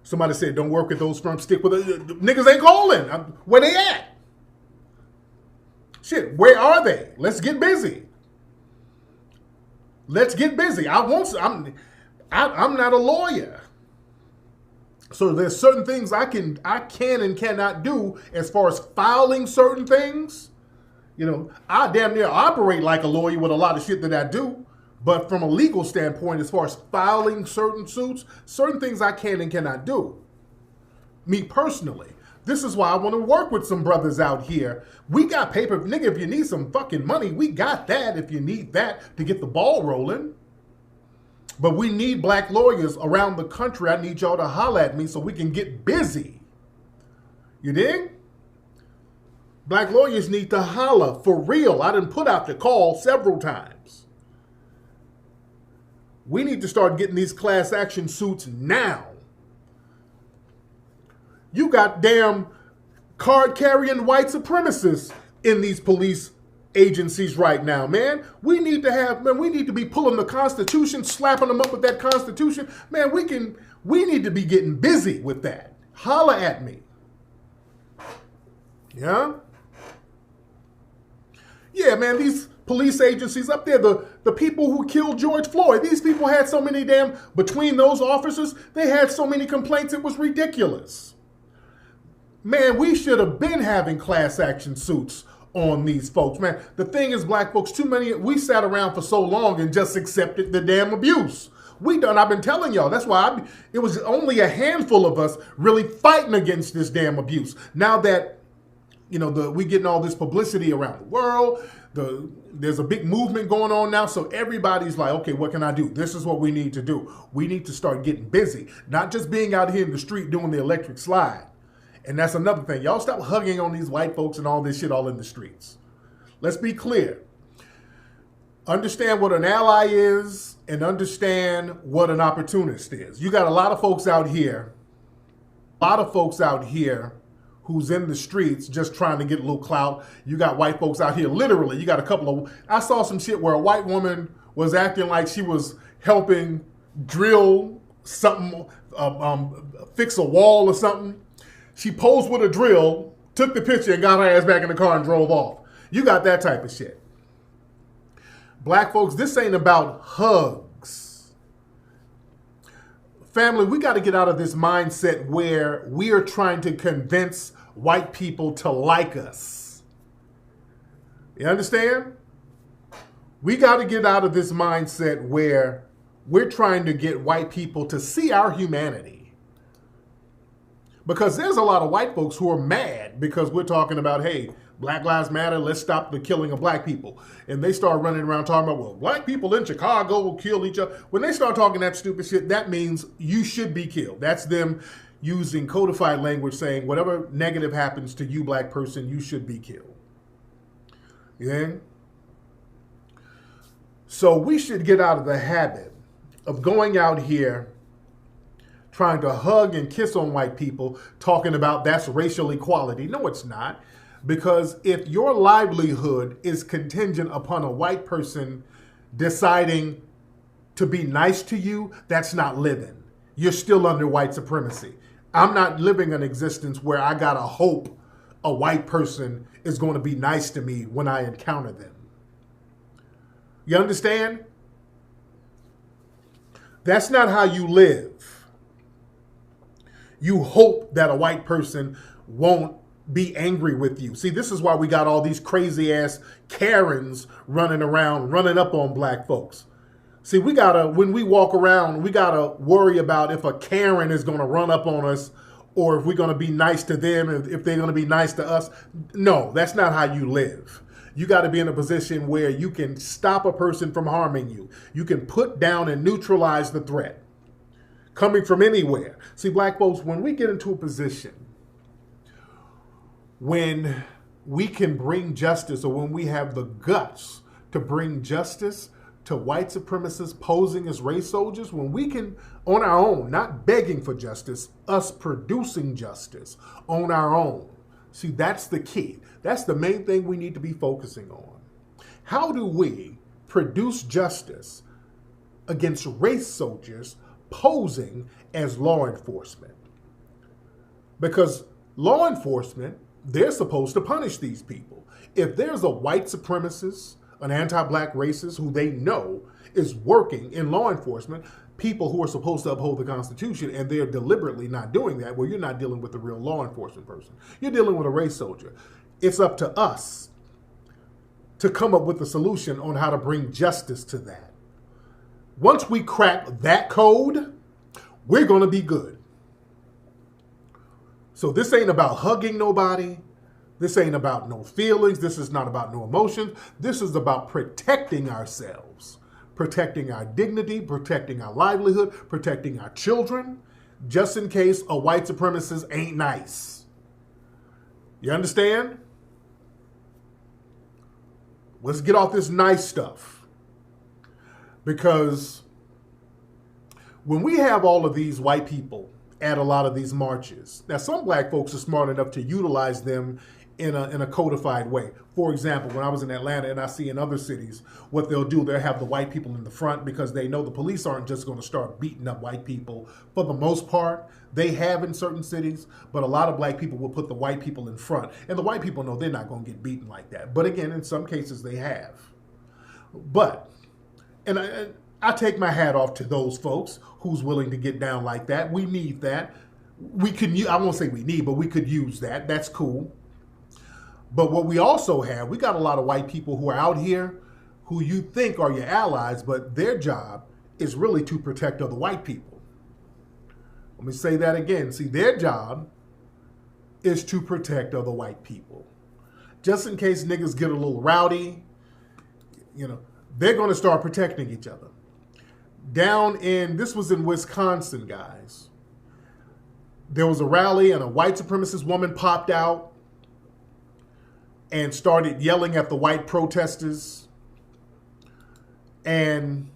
Somebody said, don't work with those firms, stick with it. Niggas ain't calling. Where they at? Shit, where are they? Let's get busy. Let's get busy. I'm not a lawyer. So there's certain things I can and cannot do as far as filing certain things. You know, I damn near operate like a lawyer with a lot of shit that I do. But from a legal standpoint, as far as filing certain suits, certain things I can and cannot do. Me personally. This is why I want to work with some brothers out here. We got paper. Nigga, if you need some fucking money, we got that if you need that to get the ball rolling. But we need black lawyers around the country. I need y'all to holler at me so we can get busy. You dig? Black lawyers need to holler for real. I done put out the call several times. We need to start getting these class action suits now. You got damn card-carrying white supremacists in these police agencies right now, man. We need to be pulling the Constitution, slapping them up with that Constitution. Man, we need to be getting busy with that. Holla at me. Yeah? Yeah, man, these police agencies up there, the people who killed George Floyd, these people had so many between those officers, they had so many complaints, it was ridiculous. Man, we should have been having class action suits on these folks, man. The thing is, black folks, we sat around for so long and just accepted the damn abuse. I've been telling y'all, that's why it was only a handful of us really fighting against this damn abuse. Now that, you know, we getting all this publicity around the world, there's a big movement going on now, so everybody's like, okay, what can I do? This is what we need to do. We need to start getting busy, not just being out here in the street doing the electric slide. And that's another thing. Y'all stop hugging on these white folks and all this shit all in the streets. Let's be clear. Understand what an ally is and understand what an opportunist is. You got a lot of folks out here, who's in the streets just trying to get a little clout. You got white folks out here, literally, you got a couple of, I saw some shit where a white woman was acting like she was helping drill something, fix a wall or something. She posed with a drill, took the picture, and got her ass back in the car and drove off. You got that type of shit. Black folks, this ain't about hugs. Family, we got to get out of this mindset where we are trying to convince white people to like us. You understand? We got to get out of this mindset where we're trying to get white people to see our humanity. Because there's a lot of white folks who are mad because we're talking about, hey, Black Lives Matter, let's stop the killing of black people. And they start running around talking about, well, black people in Chicago will kill each other. When they start talking that stupid shit, that means you should be killed. That's them using codified language saying whatever negative happens to you, black person, you should be killed. Yeah? So we should get out of the habit of going out here trying to hug and kiss on white people, talking about that's racial equality. No, it's not. Because if your livelihood is contingent upon a white person deciding to be nice to you, that's not living. You're still under white supremacy. I'm not living an existence where I gotta hope a white person is going to be nice to me when I encounter them. You understand? That's not how you live. You hope that a white person won't be angry with you. See, this is why we got all these crazy ass Karens running around, running up on black folks. See, when we walk around, we gotta worry about if a Karen is gonna run up on us or if we're gonna be nice to them, if they're gonna be nice to us. No, that's not how you live. You gotta be in a position where you can stop a person from harming you. You can put down and neutralize the threat coming from anywhere. See, black folks, when we get into a position when we can bring justice, or when we have the guts to bring justice to white supremacists posing as race soldiers, when we can, on our own, not begging for justice, us producing justice on our own. See, that's the key. That's the main thing we need to be focusing on. How do we produce justice against race soldiers posing as law enforcement? Because law enforcement, they're supposed to punish these people. If there's a white supremacist, an anti-black racist who they know is working in law enforcement, people who are supposed to uphold the Constitution, and they're deliberately not doing that, well, you're not dealing with a real law enforcement person. You're dealing with a race soldier. It's up to us to come up with a solution on how to bring justice to that. Once we crack that code, we're going to be good. So this ain't about hugging nobody. This ain't about no feelings. This is not about no emotions. This is about protecting ourselves, protecting our dignity, protecting our livelihood, protecting our children, just in case a white supremacist ain't nice. You understand? Let's get off this nice stuff. Because when we have all of these white people at a lot of these marches, now some black folks are smart enough to utilize them in a codified way. For example, when I was in Atlanta and I see in other cities, what they'll do, they'll have the white people in the front because they know the police aren't just going to start beating up white people. For the most part, they have in certain cities, but a lot of black people will put the white people in front. And the white people know they're not going to get beaten like that. But again, in some cases they have. But, and I take my hat off to those folks who's willing to get down like that. We need that. We can, I won't say we need, but we could use that. That's cool. But what we also have, we got a lot of white people who are out here who you think are your allies, but their job is really to protect other white people. Let me say that again. See, their job is to protect other white people. Just in case niggas get a little rowdy, you know, they're going to start protecting each other. This was in Wisconsin, guys. There was a rally and a white supremacist woman popped out and started yelling at the white protesters. And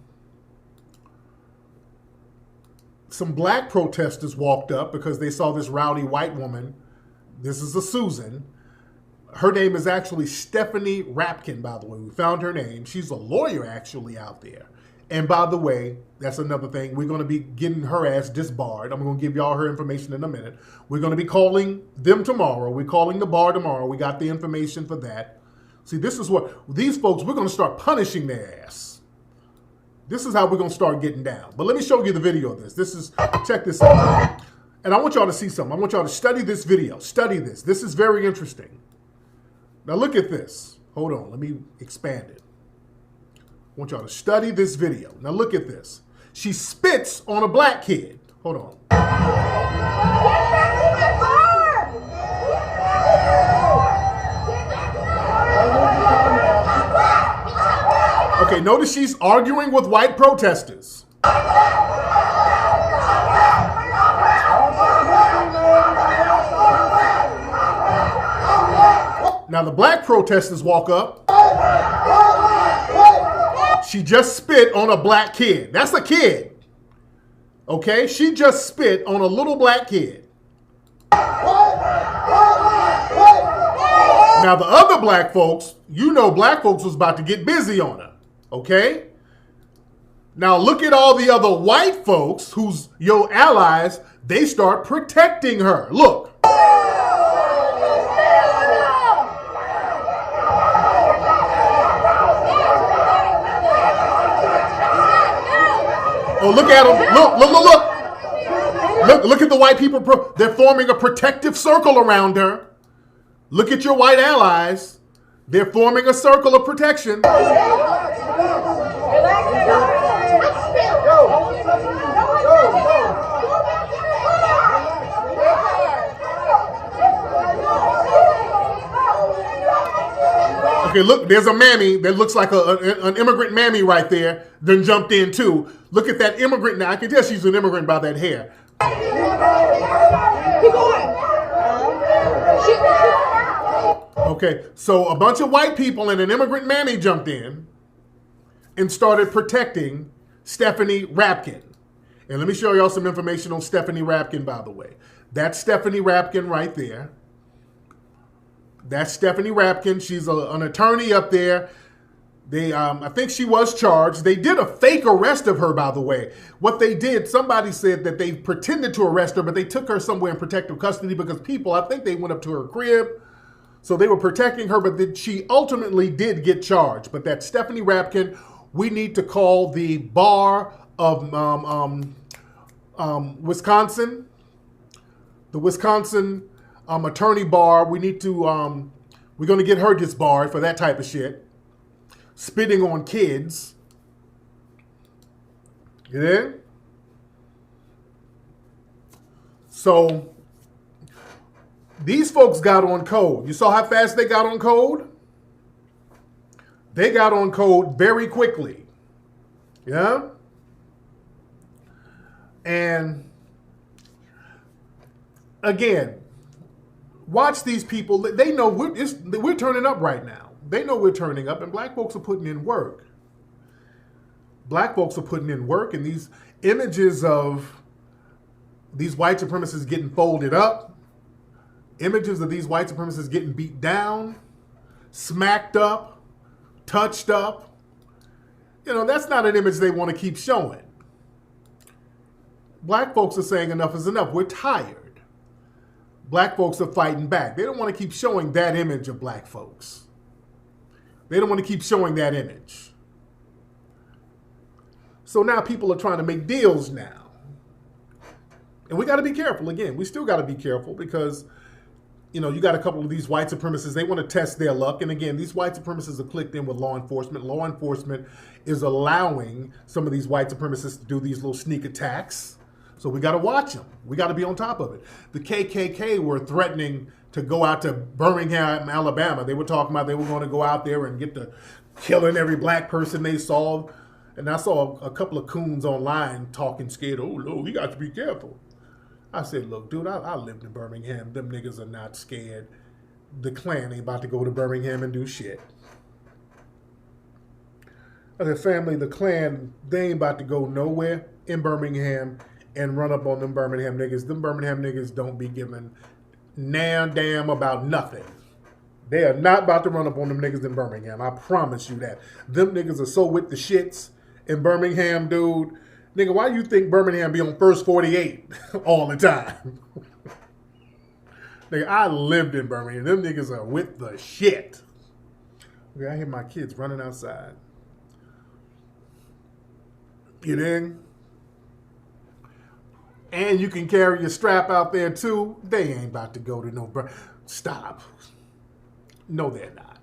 some black protesters walked up because they saw this rowdy white woman. This is a Susan. Her name is actually Stephanie Rapkin, by the way. We found her name. She's a lawyer actually out there. And by the way, that's another thing. We're going to be getting her ass disbarred. I'm going to give y'all her information in a minute. We're going to be calling them tomorrow. We're calling the bar tomorrow. We got the information for that. See, this is what, these folks, we're going to start punishing their ass. This is how we're going to start getting down. But let me show you the video of this. Check this out. And I want y'all to see something. I want y'all to study this video. Study this. This is very interesting. Now look at this. Hold on. Let me expand it. I want y'all to study this video. Now look at this. She spits on a black kid. Hold on. Okay, notice she's arguing with white protesters. Now the black protesters walk up. She just spit on a black kid. That's a kid. Okay? She just spit on a little black kid. Now the other black folks, you know black folks was about to get busy on her. Okay? Now look at all the other white folks who's your allies. They start protecting her. Look. Oh, look at them. Look at the white people. They're forming a protective circle around her. Look at your white allies. They're forming a circle of protection. Okay, look, there's a mammy that looks like an immigrant mammy right there, then jumped in too. Look at that immigrant now. I can tell she's an immigrant by that hair. Okay, so a bunch of white people and an immigrant mammy jumped in and started protecting Stephanie Rapkin. And let me show y'all some information on Stephanie Rapkin, by the way. That's Stephanie Rapkin right there. That's Stephanie Rapkin. She's an attorney up there. I think she was charged. They did a fake arrest of her, by the way. What they did, somebody said that they pretended to arrest her, but they took her somewhere in protective custody because people, I think they went up to her crib. So they were protecting her, but she ultimately did get charged. But that's Stephanie Rapkin. We need to call the bar of Wisconsin, the Wisconsin attorney bar. We need to, we're going to get her disbarred for that type of shit. spitting on kids. You know? So these folks got on code. You saw how fast they got on code? They got on code very quickly. Yeah? And again, watch these people. They know we're turning up right now. They know we're turning up, and black folks are putting in work. Black folks are putting in work, and these images of these white supremacists getting folded up, images of these white supremacists getting beat down, smacked up, touched up, that's not an image they want to keep showing. Black folks are saying enough is enough. We're tired. Black folks are fighting back. They don't want to keep showing that image of black folks. They don't want to keep showing that image. So now people are trying to make deals now. And we got to be careful. Again, we still got to be careful because, you got a couple of these white supremacists. They want to test their luck. And again, these white supremacists are clicked in with law enforcement. Law enforcement is allowing some of these white supremacists to do these little sneak attacks. So we got to watch them. We got to be on top of it. The KKK were threatening to go out to Birmingham, Alabama. They were talking about they were going to go out there and get to killing every black person they saw. And I saw a couple of coons online talking scared. Oh, no, we got to be careful. I said, look, dude, I lived in Birmingham. Them niggas are not scared. The Klan ain't about to go to Birmingham and do shit. I said, family, the Klan, they ain't about to go nowhere in Birmingham and run up on them Birmingham niggas. Them Birmingham niggas don't be giving damn about nothing. They are not about to run up on them niggas in Birmingham. I promise you that. Them niggas are so with the shits in Birmingham, dude. Nigga, why you think Birmingham be on First 48 all the time? Nigga, I lived in Birmingham. Them niggas are with the shit. Okay, I hear my kids running outside. You dig? And you can carry your strap out there too. They ain't about to go to no... Stop. No, they're not.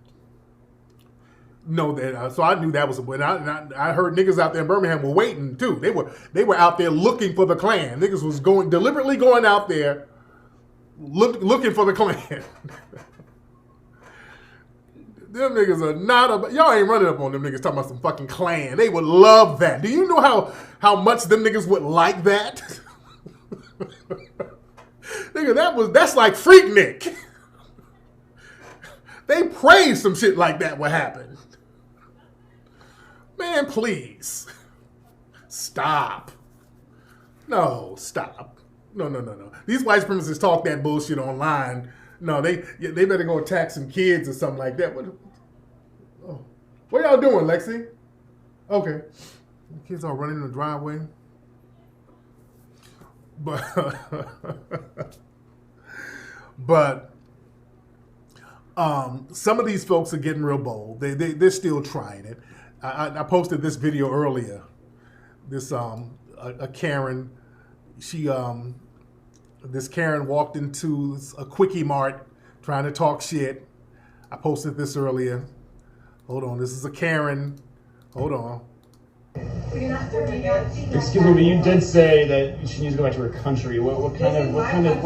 No, they're not. So I knew that was... When I heard niggas out there in Birmingham were waiting too. They were out there looking for the Klan. Niggas was deliberately going out there looking for the Klan. Them niggas are not... Y'all ain't running up on them niggas talking about some fucking Klan. They would love that. Do you know how much them niggas would like that? Nigga, that's like Freaknik. They prayed some shit like that would happen. Man, please. Stop. No, stop. No. These white supremacists talk that bullshit online. No, they better go attack some kids or something like that. What y'all doing, Lexi? Okay. The kids are running in the driveway. But some of these folks are getting real bold. They're still trying it. I posted this video earlier. This a Karen, this Karen walked into a Quickie Mart trying to talk shit. I posted this earlier. Hold on, this is a Karen. Hold on. Excuse me, but you did say that she needs to go back to her country. What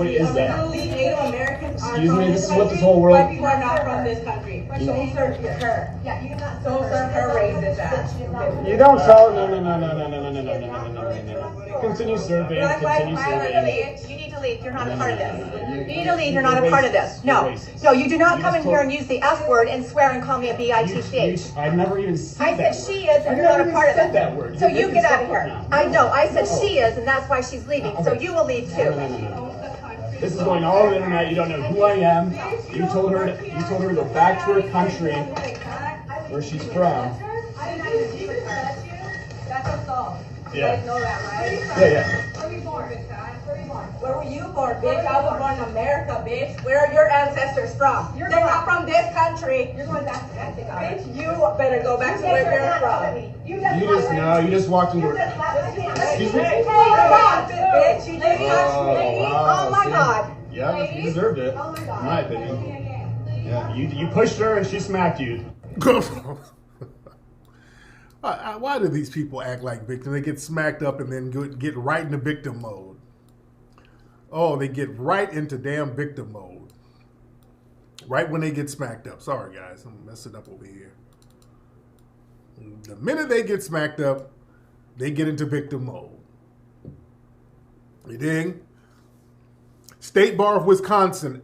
is that? Excuse me, this is what this whole world... White people are not from this country. So serve her. Yeah, you cannot serve her racist ass. You don't tell... No. Continue serving, You need to leave. You're not a part of this. You need to leave. You're not a part of this. No, you do not come in here and use the F word and swear and call me a bitch. I've never even said that. I said she is, and you're not a part of it. So you get out of here. I know. I said she is, and that's why she's leaving. So you will leave too. This is going all over the internet. You don't know who I am. You told her to go back to her country, where she's from. That's assault. Yeah. You guys know that, right? Yeah. Where were you born, bitch? Where were you born, bitch? I was born in America, bitch. Where are your ancestors from? They're not from this country. You're going back to Mexico. Bitch, you better go back to where you're from. You just walked into her. Excuse me? Bitch, you just touched me. Oh my God. Yeah, you deserved it. Oh my God. In my opinion. Yeah, you pushed her and she smacked you. Why do these people act like victims? They get smacked up and then get right into victim mode. Oh, they get right into damn victim mode. Right when they get smacked up. Sorry, guys. I'm messing up over here. The minute they get smacked up, they get into victim mode. You dig? State Bar of Wisconsin,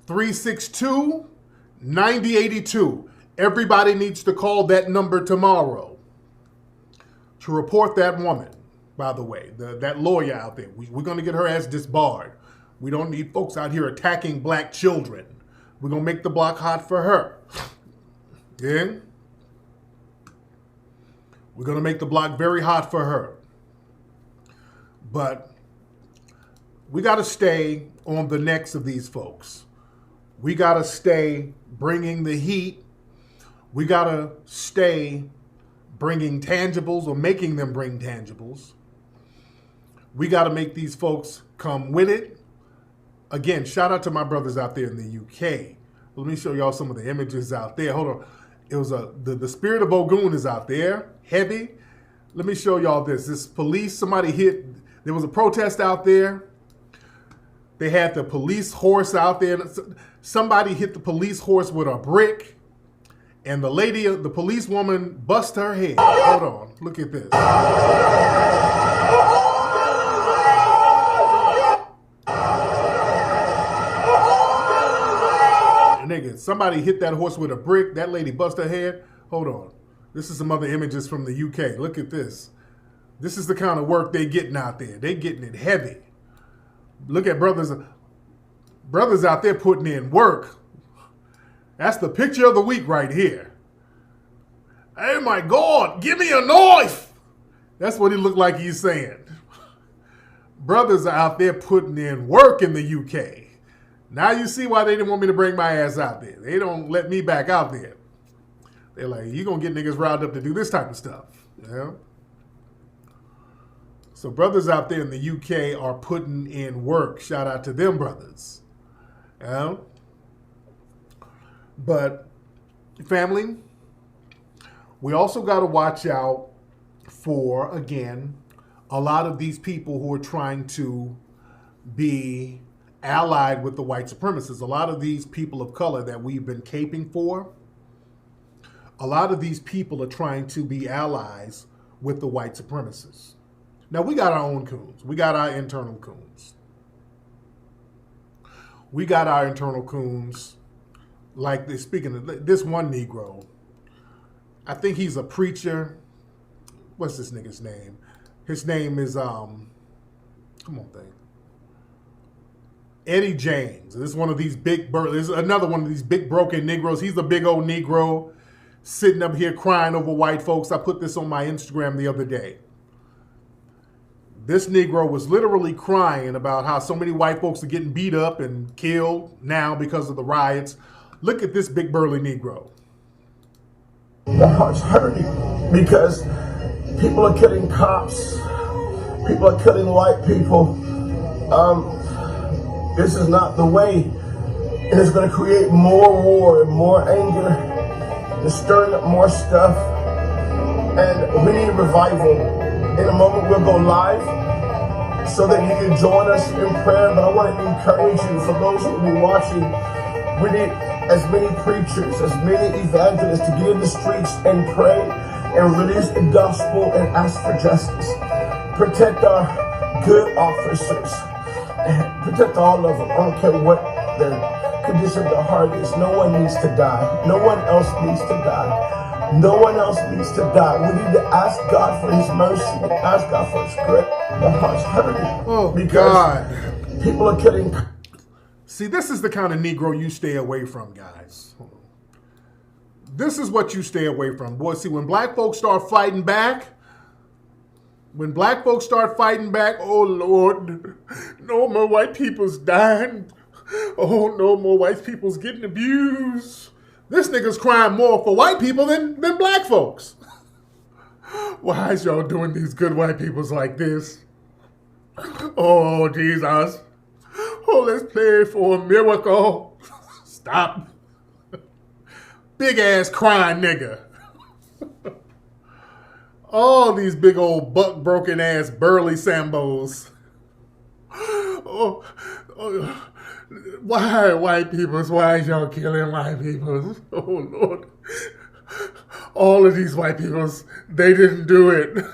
800-362-9082. Everybody needs to call that number tomorrow to report that woman, by the way, that lawyer out there. We're going to get her ass disbarred. We don't need folks out here attacking black children. We're going to make the block hot for her. Yeah? We're going to make the block very hot for her. But we got to stay on the necks of these folks. We got to stay bringing the heat. We got to stay bringing tangibles or making them bring tangibles. We got to make these folks come with it. Again, shout out to my brothers out there in the UK. Let me show y'all some of the images out there. Hold on. It was the Spirit of Ogun is out there, heavy. Let me show y'all this. This police, somebody hit, there was a protest out there. They had the police horse out there. Somebody hit the police horse with a brick. And the lady, the police woman, bust her head. Hold on, look at this. Nigga, somebody hit that horse with a brick. That lady bust her head. Hold on. This is some other images from the UK. Look at this. This is the kind of work they getting out there. They getting it heavy. Look at brothers out there putting in work. That's the picture of the week right here. Hey, my God, give me a knife. That's what he looked like he's saying. Brothers are out there putting in work in the UK. Now you see why they didn't want me to bring my ass out there. They don't let me back out there. They're like, you going to get niggas riled up to do this type of stuff. You know? So brothers out there in the UK are putting in work. Shout out to them brothers. You know? But family, we also got to watch out for, again, a lot of these people who are trying to be allied with the white supremacists. A lot of these people of color that we've been caping for, a lot of these people are trying to be allies with the white supremacists. Now, we got our own coons. We got our internal coons. We got our internal coons. Like this, speaking of this one Negro, I think he's a preacher. What's this nigga's name? His name is, come on, thing. Eddie James. This is one of these big, this is another one of these big broken Negroes. He's a big old Negro sitting up here crying over white folks. I put this on my Instagram the other day. This Negro was literally crying about how so many white folks are getting beat up and killed now because of the riots. Look at this big burly Negro. My heart's hurting because people are killing cops. People are killing white people. This is not the way. And it's going to create more war and more anger and stirring up more stuff. And we need a revival. In a moment, we'll go live so that you can join us in prayer. But I want to encourage you, for those who will be watching, we need as many preachers, as many evangelists to get in the streets and pray and release the gospel and ask for justice. Protect our good officers. Protect all of them. I don't care what the condition of the heart is. No one needs to die. No one else needs to die. No one else needs to die. We need to ask God for his mercy and ask God for his grace. My heart's hurting. Oh, because God. People are killing. See, this is the kind of Negro you stay away from, guys. This is what you stay away from. Boy, see, when black folks start fighting back, oh, Lord, no more white people's dying. Oh, no more white people's getting abused. This nigga's crying more for white people than black folks. Why is y'all doing these good white peoples like this? Oh, Jesus. Oh, let's play for a miracle. Stop. Big ass crying nigga. All these big old buck broken ass burly Sambos. Oh, why white peoples? Why y'all killing white peoples? Oh Lord. All of these white peoples, they didn't do it.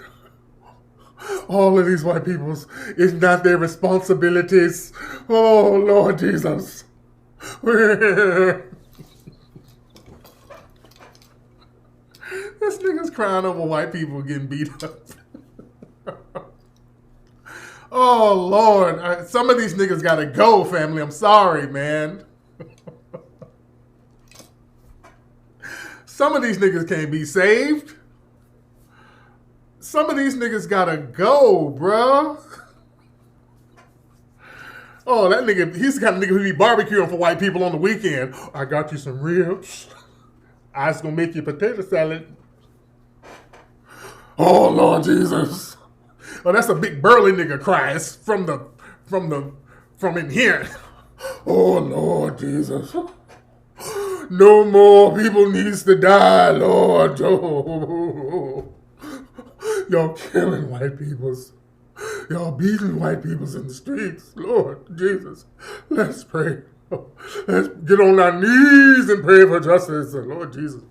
All of these white peoples, it's not their responsibilities. Oh Lord Jesus. This nigga's crying over white people getting beat up. Oh, Lord. Some of these niggas gotta go, family. I'm sorry, man. Some of these niggas can't be saved. Some of these niggas gotta go, bro. Oh, that nigga, he's the kind of nigga who be barbecuing for white people on the weekend. I got you some ribs. I was gonna make you potato salad. Oh, Lord Jesus. Oh, that's a big burly nigga cry. It's from in here. Oh, Lord Jesus. No more people needs to die, Lord. Oh. Y'all killing white peoples. Y'all beating white peoples in the streets. Lord Jesus. Let's pray. Let's get on our knees and pray for justice. Lord Jesus.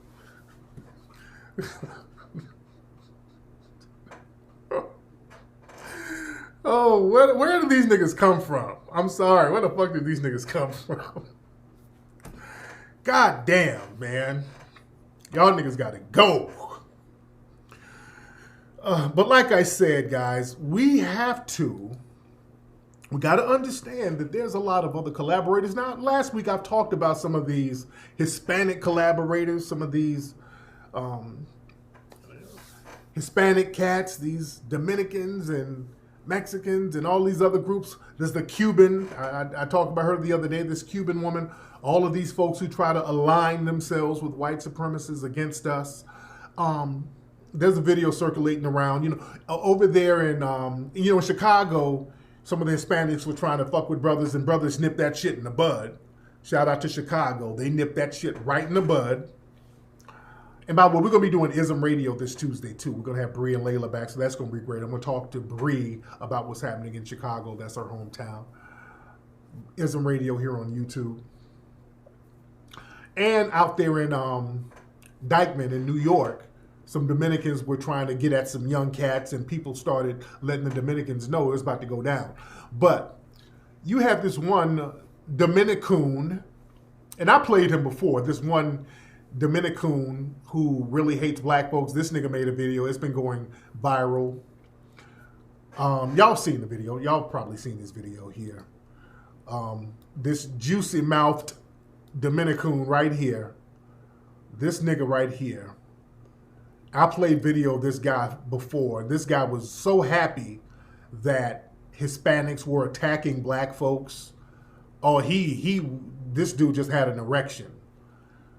Oh, where do these niggas come from? I'm sorry. Where the fuck did these niggas come from? God damn, man. Y'all niggas gotta go. But like I said, guys, we gotta understand that there's a lot of other collaborators. Now, last week I've talked about some of these Hispanic collaborators, some of these Hispanic cats, these Dominicans and Mexicans and all these other groups. There's the Cuban, I talked about her the other day, this Cuban woman, all of these folks who try to align themselves with white supremacists against us. There's a video circulating around, over there in, in Chicago, some of the Hispanics were trying to fuck with brothers, and brothers nipped that shit in the bud. Shout out to Chicago. They nipped that shit right in the bud. And by the way, we're going to be doing ISM Radio this Tuesday, too. We're going to have Bree and Layla back, so that's going to be great. I'm going to talk to Bree about what's happening in Chicago. That's our hometown. ISM Radio here on YouTube. And out there in Dykeman in New York, some Dominicans were trying to get at some young cats, and people started letting the Dominicans know it was about to go down. But you have this one Dominican, and I played him before, this one Dominican who really hates black folks. This nigga made a video. It's been going viral. Y'all seen the video. Y'all probably seen this video here. This juicy-mouthed Dominican right here. This nigga right here. I played video of this guy before. This guy was so happy that Hispanics were attacking black folks. Oh, this dude just had an erection.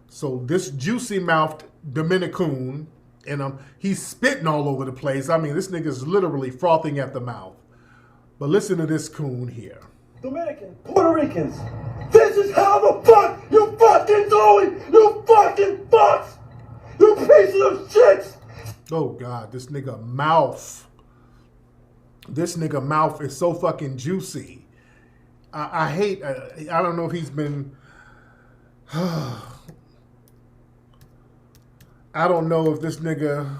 So this juicy-mouthed Dominican, and he's spitting all over the place. I mean, this nigga's literally frothing at the mouth. But listen to this coon here. Dominican, Puerto Ricans, this is how the fuck you fucking do it, you fucking fucks, you pieces of shit. Oh God, this nigga mouth. This nigga mouth is so fucking juicy. I hate, I don't know if he's been, I don't know if this nigga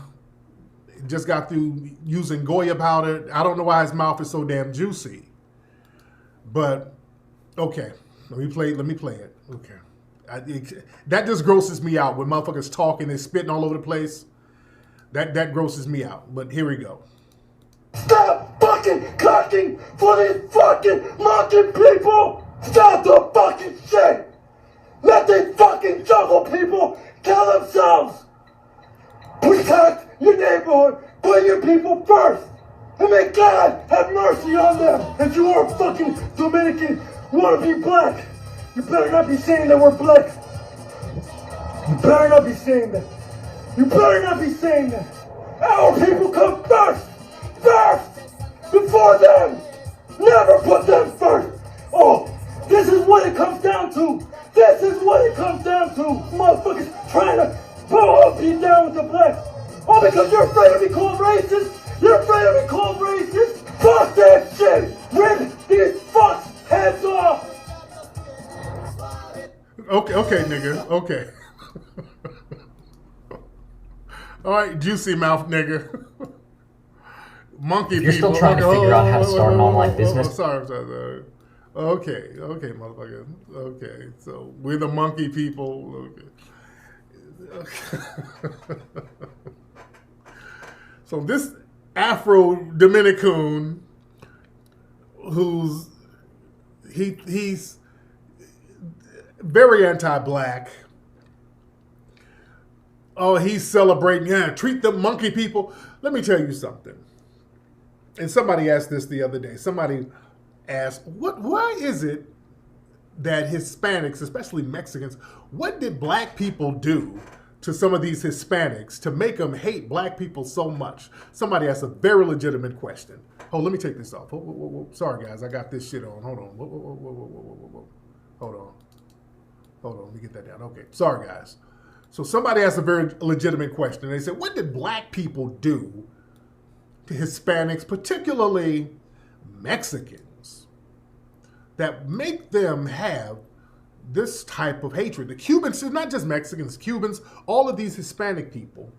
just got through using Goya powder. I don't know why his mouth is so damn juicy. But, okay, let me play it. Okay. That just grosses me out when motherfuckers talking and spitting all over the place. That grosses me out. But here we go. Stop fucking cocking for these fucking mocking people! Stop the fucking shit! Let these fucking jungle people kill themselves! Protect your neighborhood, put your people first! And may God have mercy on them! If you are a fucking Dominican, want to be black, you better not be saying that we're black. You better not be saying that. You better not be saying that. Our people come first! First! Before them! Never put them first! Oh, this is what it comes down to! This is what it comes down to! Motherfuckers trying to pull up you down with the blacks! Oh, All because you're afraid of being called racist? You're afraid of being called racist? Fuck that shit! Rip these fucks heads off! Okay, nigga. Okay. All right, juicy mouth nigga. Monkey You're people. still trying to figure out how to start an online business? Sorry. Okay, motherfucker. Okay, so we're the monkey people. Okay. So this Afro-Dominican, he's very anti-black. Oh, he's celebrating, treat the monkey people. Let me tell you something. And somebody asked this the other day. Somebody asked, why is it that Hispanics, especially Mexicans, what did black people do to some of these Hispanics to make them hate black people so much? Somebody asked a very legitimate question. Oh, let me take this off. Whoa. Sorry, guys, I got this shit on. Hold on. Whoa. Hold on, let me get that down. Okay, sorry, guys. So somebody asked a very legitimate question. They said, what did black people do to Hispanics, particularly Mexicans, that make them have this type of hatred? The Cubans, not just Mexicans, Cubans, all of these Hispanic people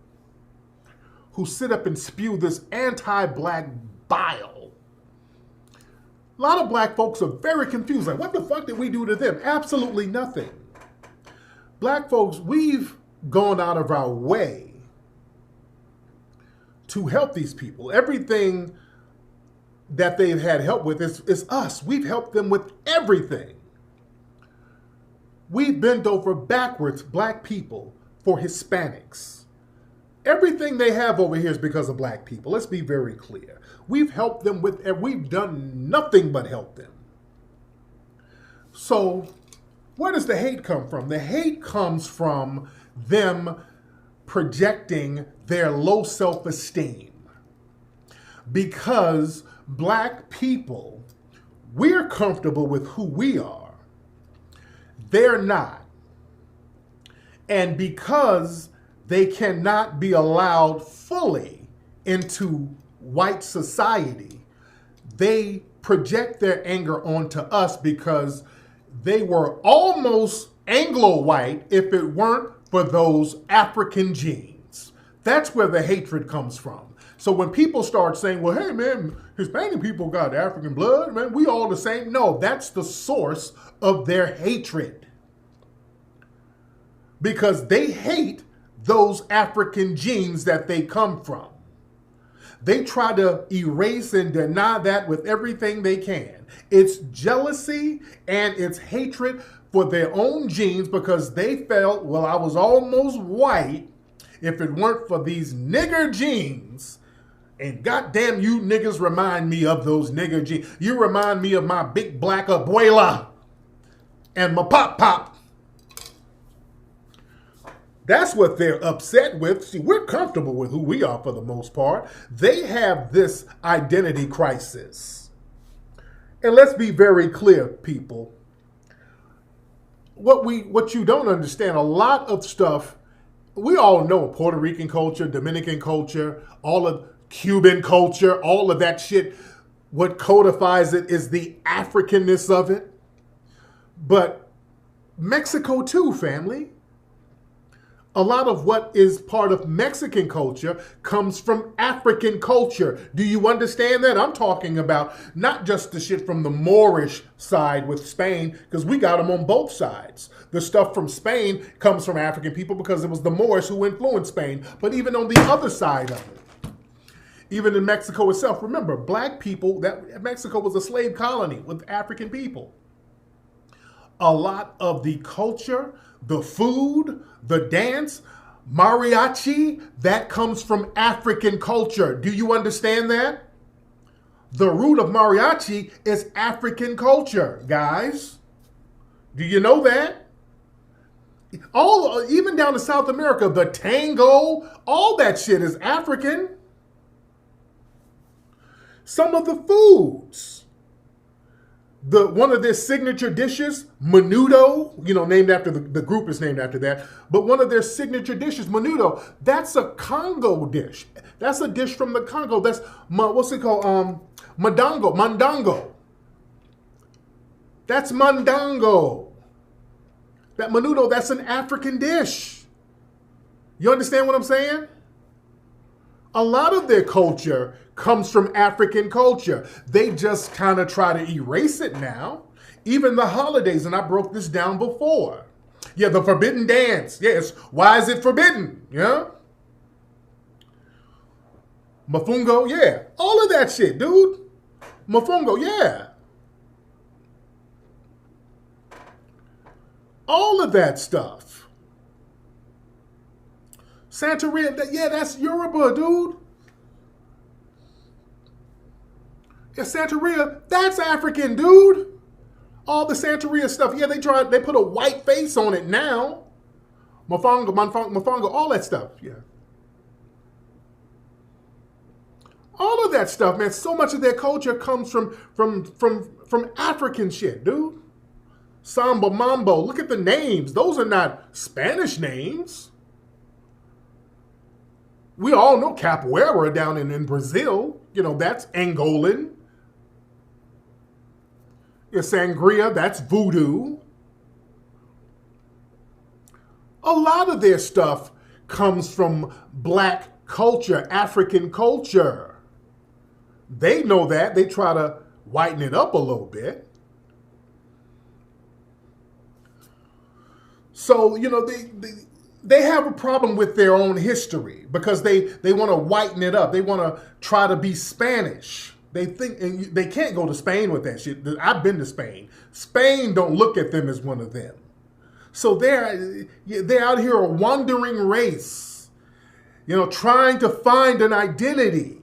who sit up and spew this anti-black bile. A lot of black folks are very confused. Like, what the fuck did we do to them? Absolutely nothing. Black folks, we've gone out of our way to help these people. Everything that they've had help with is us. We've helped them with everything. We've bent over backwards, black people, for Hispanics. Everything they have over here is because of black people. Let's be very clear. We've helped them with, and we've done nothing but help them. So where does the hate come from? The hate comes from them projecting their low self-esteem. Because black people, we're comfortable with who we are. They're not. And because they cannot be allowed fully into white society, they project their anger onto us because they were almost Anglo-white if it weren't for those African genes. That's where the hatred comes from. So when people start saying, well, hey, man, Hispanic people got African blood, man, we all the same. No, that's the source of their hatred. Because they hate those African genes that they come from. They try to erase and deny that with everything they can. It's jealousy and it's hatred for their own genes because they felt, well, I was almost white if it weren't for these nigger genes. And goddamn, you niggas remind me of those nigger genes. You remind me of my big black abuela and my pop. That's what they're upset with. See, we're comfortable with who we are for the most part. They have this identity crisis. And let's be very clear, people. What you don't understand, a lot of stuff, we all know Puerto Rican culture, Dominican culture, all of Cuban culture, all of that shit. What codifies it is the Africanness of it. But Mexico too, family. A lot of what is part of Mexican culture comes from African culture. Do you understand that? I'm talking about not just the shit from the Moorish side with Spain, because we got them on both sides. The stuff from Spain comes from African people because it was the Moors who influenced Spain. But even on the other side of it, even in Mexico itself, remember, black people, that Mexico was a slave colony with African people. A lot of the culture, the food, the dance, mariachi, that comes from African culture. Do you understand that? The root of mariachi is African culture, guys. Do you know that? Even down to South America, the tango, all that shit is African. Some of the foods One of their signature dishes, menudo, you know, named after the group is named after that. But one of their signature dishes, menudo, that's a Congo dish. That's a dish from the Congo. That's what's it called? Mandongo. That's mandongo. That menudo, that's an African dish. You understand what I'm saying? A lot of their culture comes from African culture. They just kind of try to erase it now. Even the holidays, and I broke this down before. Yeah, the forbidden dance. Yes, why is it forbidden? Yeah. Mafungo, yeah. All of that shit, dude. Mafungo, yeah. All of that stuff. Santeria, yeah, that's Yoruba, dude. Yeah, Santeria, that's African, dude. All the Santeria stuff. Yeah, they put a white face on it now. Mofongo, all that stuff, yeah. All of that stuff, man. So much of their culture comes from African shit, dude. Samba, Mambo, look at the names. Those are not Spanish names. We all know Capoeira down in Brazil. You know, that's Angolan. Yeah, Sangria, that's Voodoo. A lot of their stuff comes from black culture, African culture. They know that. They try to whiten it up a little bit. So, you know, they have a problem with their own history because they want to whiten it up. They want to try to be Spanish. They think, and they can't go to Spain with that shit. I've been to Spain. Spain don't look at them as one of them. So they're out here a wandering race, you know, trying to find an identity.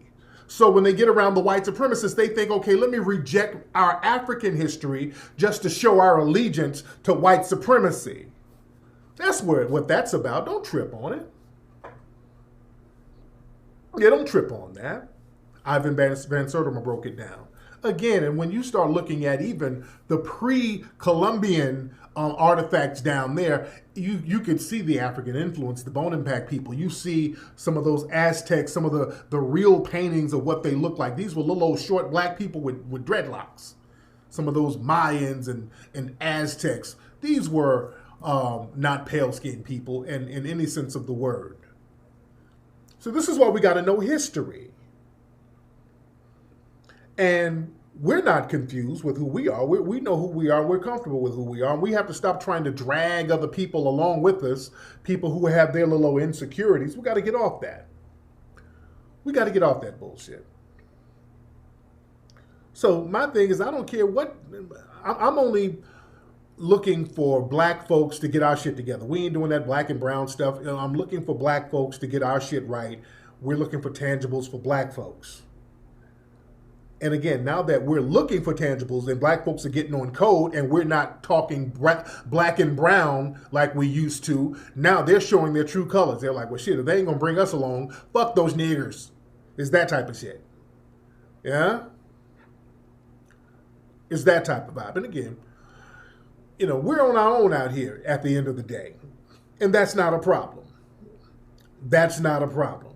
So when they get around the white supremacists, they think, okay, let me reject our African history just to show our allegiance to white supremacy. That's what that's about. Don't trip on it. Yeah, don't trip on that. Ivan Van Sertima broke it down. Again, and when you start looking at even the pre-Columbian artifacts down there, you could see the African influence, the bone impact people. You see some of those Aztecs, some of the real paintings of what they look like. These were little old short black people with dreadlocks. Some of those Mayans and Aztecs. These were not pale-skinned people in any sense of the word. So this is why we got to know history. And we're not confused with who we are. We know who we are. We're comfortable with who we are. And we have to stop trying to drag other people along with us, people who have their little insecurities. We got to get off that. We got to get off that bullshit. So my thing is, I don't care what, I'm only looking for black folks to get our shit together. We ain't doing that black and brown stuff. You know, I'm looking for black folks to get our shit right. We're looking for tangibles for black folks. And again, now that we're looking for tangibles and black folks are getting on code and we're not talking black and brown like we used to, now they're showing their true colors. They're like, well, shit, if they ain't going to bring us along, fuck those niggers. It's that type of shit. Yeah? It's that type of vibe. And again, you know, we're on our own out here at the end of the day. And that's not a problem. That's not a problem.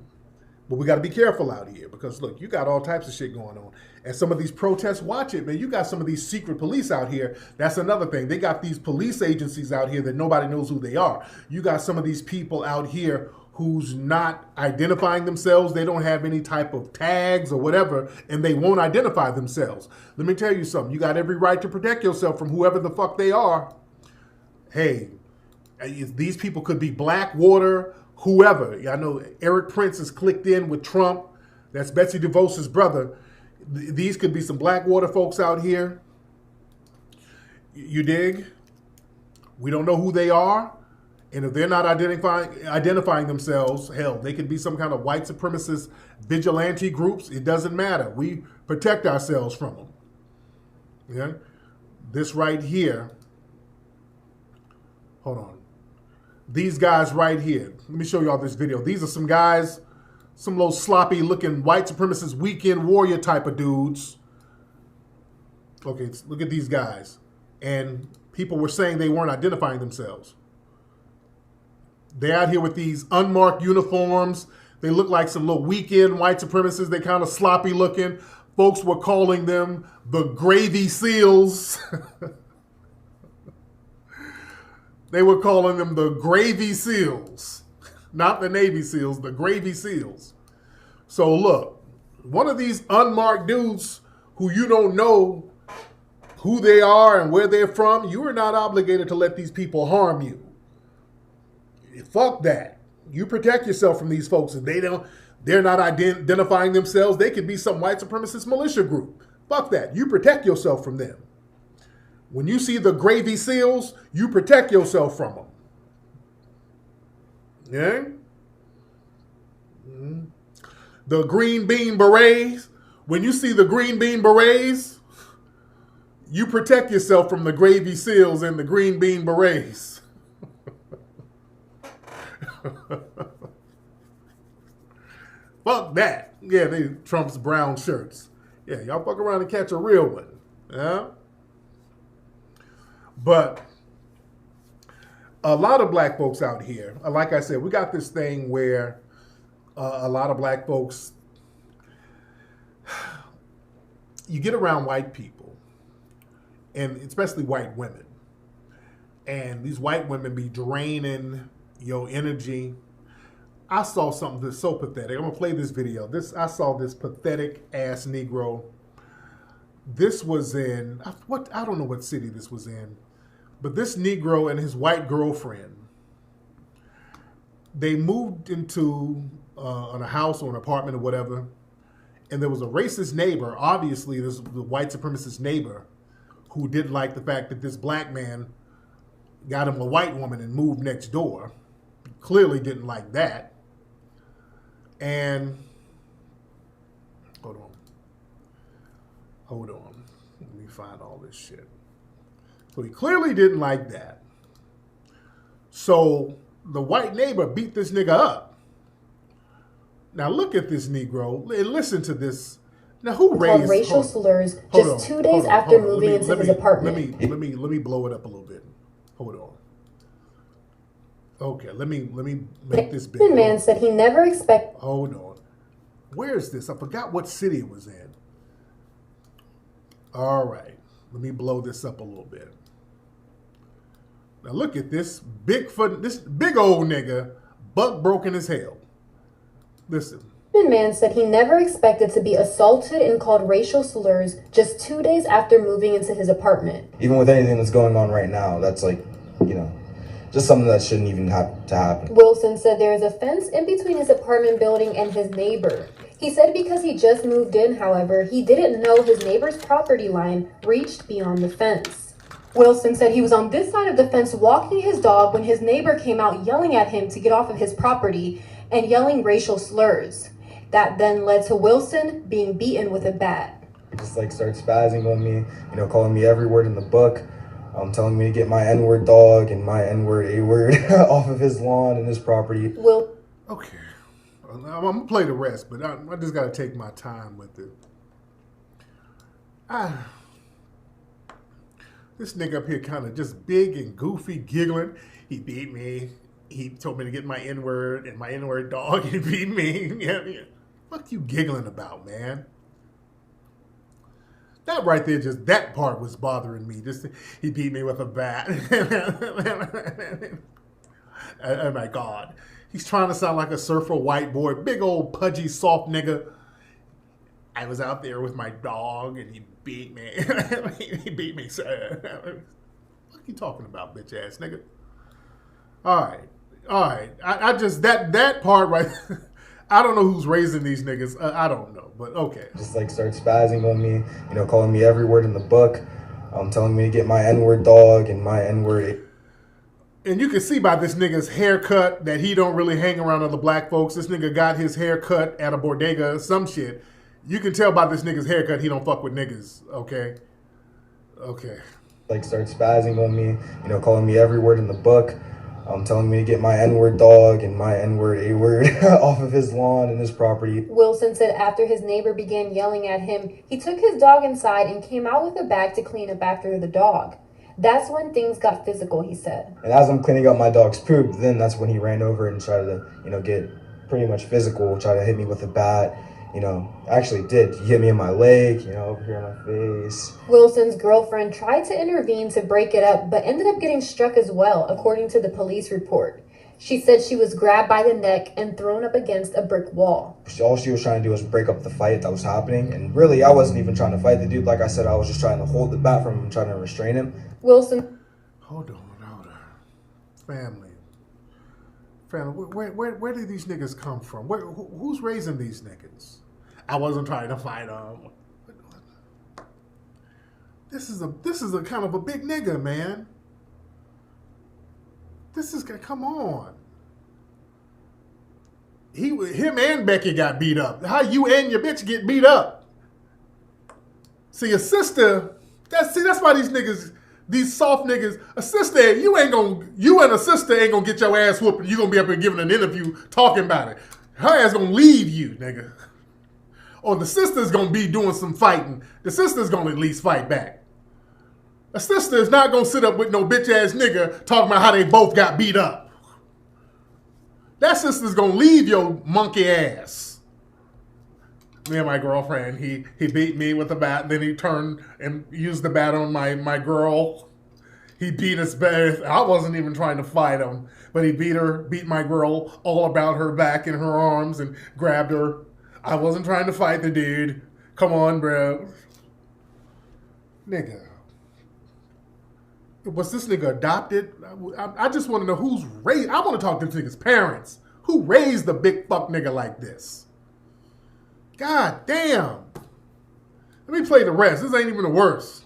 But we got to be careful out here because, look, you got all types of shit going on. And some of these protests, watch it, man. You got some of these secret police out here. That's another thing. They got these police agencies out here that nobody knows who they are. You got some of these people out here who's not identifying themselves. They don't have any type of tags or whatever, and they won't identify themselves. Let me tell you something. You got every right to protect yourself from whoever the fuck they are. Hey, these people could be Blackwater, whoever. I know Eric Prince is clicked in with Trump. That's Betsy DeVos's brother. These could be some Blackwater folks out here. You dig? We don't know who they are. And if they're not identifying themselves, hell, they could be some kind of white supremacist vigilante groups. It doesn't matter. We protect ourselves from them. Yeah? This right here. Hold on. These guys right here. Let me show you all this video. These are some guys, some little sloppy looking white supremacist weekend warrior type of dudes. Okay, look at these guys. And people were saying they weren't identifying themselves. They're out here with these unmarked uniforms. They look like some little weekend white supremacists. They kind of sloppy looking. Folks were calling them the Gravy Seals. They were calling them the Gravy Seals. Not the Navy SEALs, the Gravy Seals. So look, one of these unmarked dudes who you don't know who they are and where they're from, you are not obligated to let these people harm you. Fuck that. You protect yourself from these folks. If they're not identifying themselves, they could be some white supremacist militia group. Fuck that. You protect yourself from them. When you see the Gravy Seals, you protect yourself from them. Yeah? Mm-hmm. The Green Bean Berets. When you see the Green Bean Berets, you protect yourself from the Gravy Seals and the Green Bean Berets. Fuck that. Yeah, they Trump's brown shirts. Yeah, y'all fuck around and catch a real one. Yeah? But a lot of black folks out here, like I said, we got this thing where a lot of black folks, you get around white people, and especially white women, and these white women be draining your energy. I saw something that's so pathetic. I'm gonna play this video. I saw this pathetic ass Negro. This was in I don't know what city this was in, but this Negro and his white girlfriend, they moved into a house or an apartment or whatever, and there was a racist neighbor. Obviously, this was the white supremacist neighbor who didn't like the fact that this black man got him a white woman and moved next door. Clearly didn't like that. And hold on. Let me find all this shit. So he clearly didn't like that. So the white neighbor beat this nigga up. Now look at this Negro and listen to this. Now who raised racial slurs just 2 days after moving into his apartment? Let me blow it up a little bit. Hold on. Okay, let me make this big. The man said he never expected. Hold on. Where is this? I forgot what city it was in. All right. Let me blow this up a little bit. Now look at this this big old nigga, buck broken as hell. Listen. The man said he never expected to be assaulted and called racial slurs just 2 days after moving into his apartment. Even with anything that's going on right now, that's like, just something that shouldn't even have to happen. Wilson said there is a fence in between his apartment building and his neighbor. He said because he just moved in, however, he didn't know his neighbor's property line reached beyond the fence. Wilson said he was on this side of the fence walking his dog when his neighbor came out yelling at him to get off of his property and yelling racial slurs. That then led to Wilson being beaten with a bat. Just start spazzing on me, calling me every word in the book. Telling me to get my N-word dog and my N-word A-word off of his lawn and his property. Okay. I'm going to play the rest, but I just got to take my time with it. This nigga up here kind of just big and goofy, giggling. He beat me. He told me to get my N-word and my N-word dog. He beat me. Yeah. What you giggling about, man? That right there, just that part was bothering me. Just he beat me with a bat. Oh my God. He's trying to sound like a surfer white boy. Big old pudgy soft nigga. I was out there with my dog and he beat me. He beat me, sir. What are you talking about, bitch ass nigga? All right. I just, that part right I don't know who's raising these niggas. I don't know, but okay. Just start spazzing on me, calling me every word in the book. Telling me to get my N-word dog and my N-word. And you can see by this nigga's haircut that he don't really hang around other black folks. This nigga got his haircut at a bodega, some shit. You can tell by this nigga's haircut he don't fuck with niggas, okay? Okay. Start spazzing on me, calling me every word in the book. telling me to get my N-word dog and my N-word A-word off of his lawn and his property. Wilson said after his neighbor began yelling at him, he took his dog inside and came out with a bag to clean up after the dog. That's when things got physical, he said. And as I'm cleaning up my dog's poop, then that's when he ran over and tried to, get pretty much physical, tried to hit me with a bat. Actually did. He hit me in my leg, over here in my face. Wilson's girlfriend tried to intervene to break it up, but ended up getting struck as well, according to the police report. She said she was grabbed by the neck and thrown up against a brick wall. All she was trying to do was break up the fight that was happening. And really, I wasn't even trying to fight the dude. Like I said, I was just trying to hold the bat from him, trying to restrain him. Wilson. Hold on. Family, where did these niggas come from? Who's raising these niggas? I wasn't trying to fight them. This is a kind of a big nigga, man. Come on. Him and Becky got beat up. How you and your bitch get beat up? See, a sister. That's why these niggas. These soft niggas, a sister, you and a sister ain't gonna get your ass whooped and you gonna be up here giving an interview talking about it. Her ass gonna leave you, nigga. Or the sister's gonna be doing some fighting. The sister's gonna at least fight back. A sister is not gonna sit up with no bitch ass nigga talking about how they both got beat up. That sister's gonna leave your monkey ass. Me and my girlfriend, he beat me with a bat, and then he turned and used the bat on my girl. He beat us both. I wasn't even trying to fight him, but he beat my girl all about her back and her arms and grabbed her. I wasn't trying to fight the dude. Come on, bro. Nigga. Was this nigga adopted? I just want to know who's raised. I want to talk to this nigga's parents. Who raised a big fuck nigga like this? God damn. Let me play the rest. This ain't even the worst.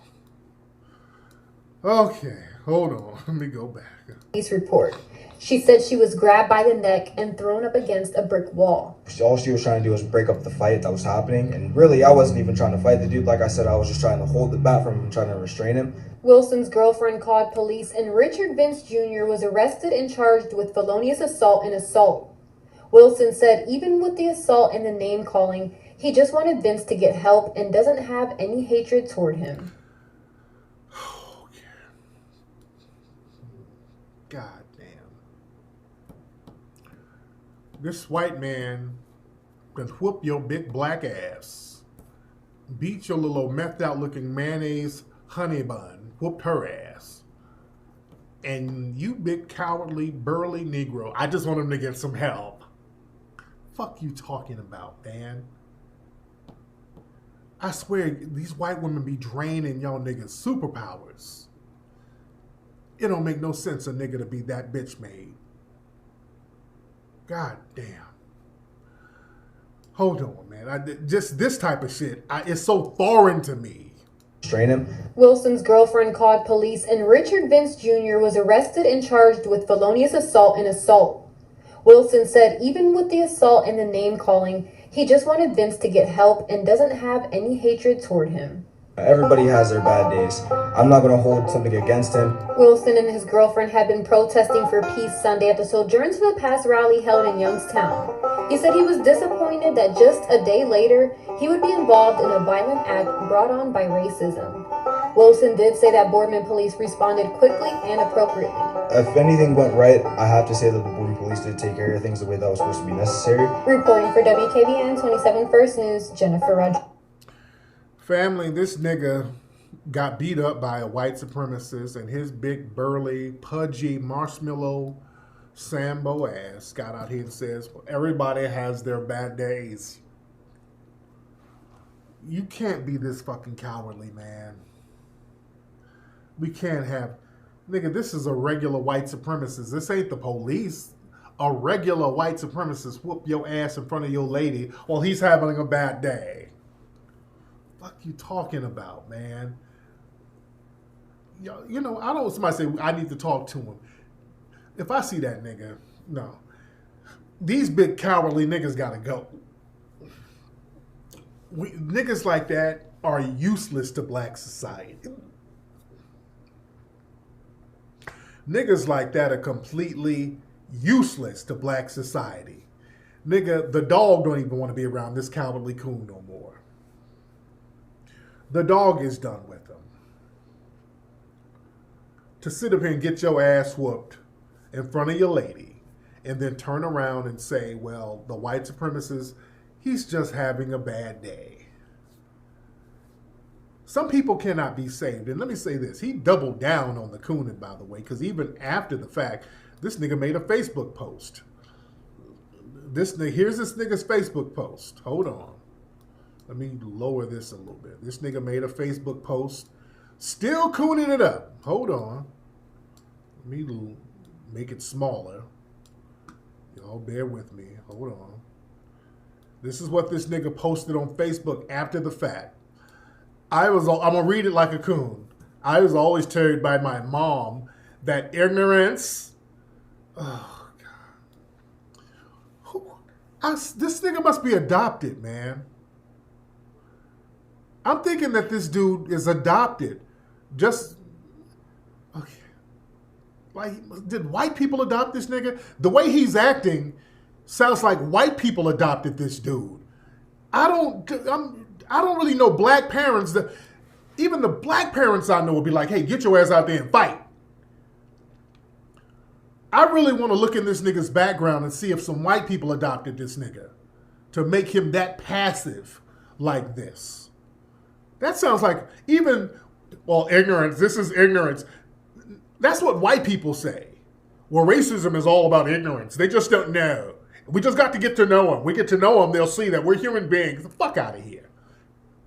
Okay, hold on. Let me go back. Police report. She said she was grabbed by the neck and thrown up against a brick wall. All she was trying to do was break up the fight that was happening. And really, I wasn't even trying to fight the dude. Like I said, I was just trying to hold the bat from him, trying to restrain him. Wilson's girlfriend called police and Richard Vince Jr. was arrested and charged with felonious assault and assault. Wilson said even with the assault and the name calling, he just wanted Vince to get help and doesn't have any hatred toward him. Oh, yeah. God damn. This white man can whoop your big black ass. Beat your little methed out looking mayonnaise honey bun. Whooped her ass. And you big cowardly burly Negro, I just want him to get some help. Fuck you talking about, man? I swear, these white women be draining y'all niggas' superpowers. It don't make no sense a nigga to be that bitch made. God damn. Hold on, man. Just this type of shit, it's so foreign to me. Restrain him. Wilson's girlfriend called police and Richard Vince Jr. was arrested and charged with felonious assault and assault. Wilson said even with the assault and the name calling, he just wanted Vince to get help and doesn't have any hatred toward him. Everybody has their bad days. I'm not going to hold something against him. Wilson and his girlfriend had been protesting for peace Sunday at the Sojourn to the Pass rally held in Youngstown. He said he was disappointed that just a day later, he would be involved in a violent act brought on by racism. Wilson did say that Boardman police responded quickly and appropriately. If anything went right, I have to say that the Boardman police did take care of things the way that was supposed to be necessary. Reporting for WKBN 27 First News, Jennifer Rodriguez. Family, this nigga got beat up by a white supremacist and his big burly, pudgy, marshmallow Sambo ass got out here and says, everybody has their bad days. You can't be this fucking cowardly, man. We can't have... Nigga, this is a regular white supremacist. This ain't the police. A regular white supremacist whoop your ass in front of your lady while he's having a bad day. Fuck you talking about, man? You know, I don't... Somebody say, I need to talk to him. If I see that nigga, no. These big cowardly niggas gotta go. Niggas like that are useless to black society. Niggas like that are completely useless to black society. Nigga, the dog don't even want to be around this cowardly coon no more. The dog is done with him. To sit up here and get your ass whooped in front of your lady and then turn around and say, well, the white supremacist, he's just having a bad day. Some people cannot be saved. And let me say this. He doubled down on the cooning, by the way, because even after the fact, this nigga made a Facebook post. Here's this nigga's Facebook post. Hold on. Let me lower this a little bit. This nigga made a Facebook post. Still cooning it up. Hold on. Let me make it smaller. Y'all bear with me. Hold on. This is what this nigga posted on Facebook after the fact. I'm going to read it like a coon. I was always told by my mom that ignorance... Oh, God. This nigga must be adopted, man. I'm thinking that this dude is adopted. Just... Okay. Like, did white people adopt this nigga? The way he's acting sounds like white people adopted this dude. I don't really know black parents. Even the black parents I know will be like, hey, get your ass out there and fight. I really want to look in this nigga's background and see if some white people adopted this nigga to make him that passive like this. That sounds like ignorance. This is ignorance. That's what white people say. Well, racism is all about ignorance. They just don't know. We just got to get to know them. We get to know them, they'll see that we're human beings. Get the fuck out of here.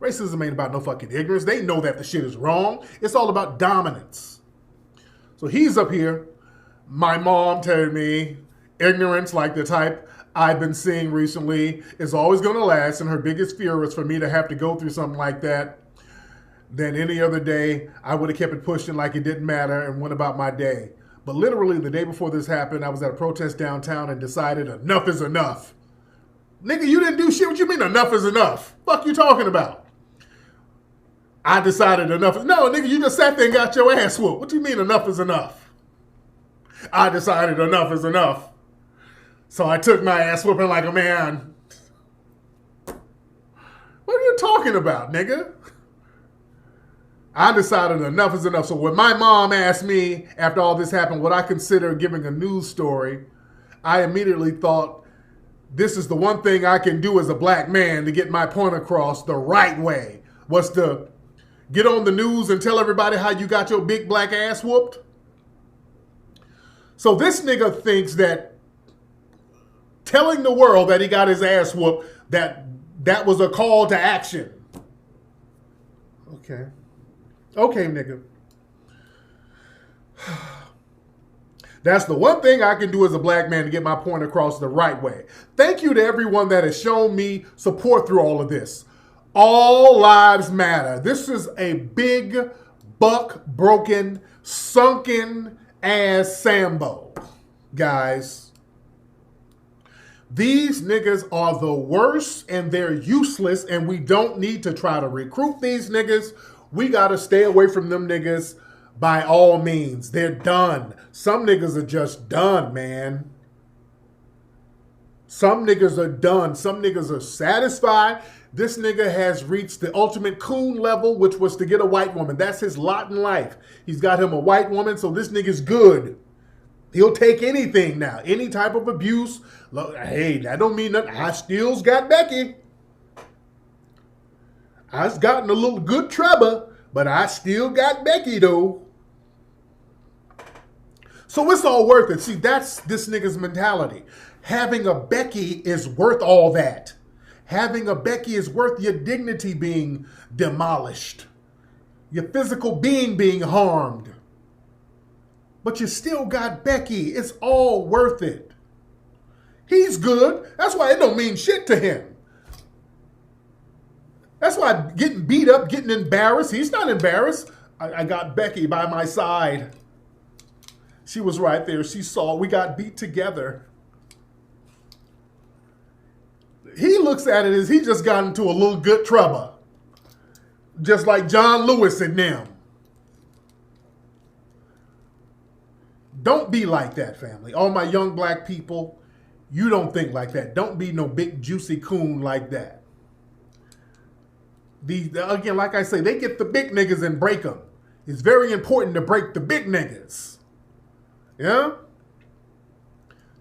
Racism ain't about no fucking ignorance. They know that the shit is wrong. It's all about dominance. So he's up here. My mom told me ignorance, like the type I've been seeing recently, is always going to last, and her biggest fear is for me to have to go through something like that. Then any other day, I would have kept it pushing like it didn't matter and went about my day. But literally the day before this happened, I was at a protest downtown and decided enough is enough. Nigga, you didn't do shit. What you mean enough is enough? Fuck you talking about? I decided enough. No, nigga, you just sat there and got your ass whooped. What you mean enough is enough? I decided enough is enough. So I took my ass whooping like a man. What are you talking about, nigga? I decided enough is enough. So when my mom asked me after all this happened what I consider giving a news story, I immediately thought, this is the one thing I can do as a black man to get my point across the right way, was to get on the news and tell everybody how you got your big black ass whooped. So this nigga thinks that telling the world that he got his ass whooped, that was a call to action. Okay. Okay, nigga. That's the one thing I can do as a black man to get my point across the right way. Thank you to everyone that has shown me support through all of this. All lives matter. This is a big, buck, broken, sunken ass Sambo, guys. These niggas are the worst and they're useless, and we don't need to try to recruit these niggas. We got to stay away from them niggas by all means. They're done. Some niggas are just done, man. Some niggas are done. Some niggas are satisfied. This nigga has reached the ultimate coon level, which was to get a white woman. That's his lot in life. He's got him a white woman, so this nigga's good. He'll take anything now. Any type of abuse. Look, hey, that don't mean nothing. I still's got Becky. I've gotten a little good trouble, but I still got Becky, though. So it's all worth it. See, that's this nigga's mentality. Having a Becky is worth all that. Having a Becky is worth your dignity being demolished. Your physical being harmed. But you still got Becky. It's all worth it. He's good. That's why it don't mean shit to him. That's why getting beat up, getting embarrassed. He's not embarrassed. I got Becky by my side. She was right there. She saw we got beat together. He looks at it as he just got into a little good trouble. Just like John Lewis and them. Don't be like that, family. All my young black people, you don't think like that. Don't be no big juicy coon like that. Again, like I say, they get the big niggas and break them. It's very important to break the big niggas. Yeah?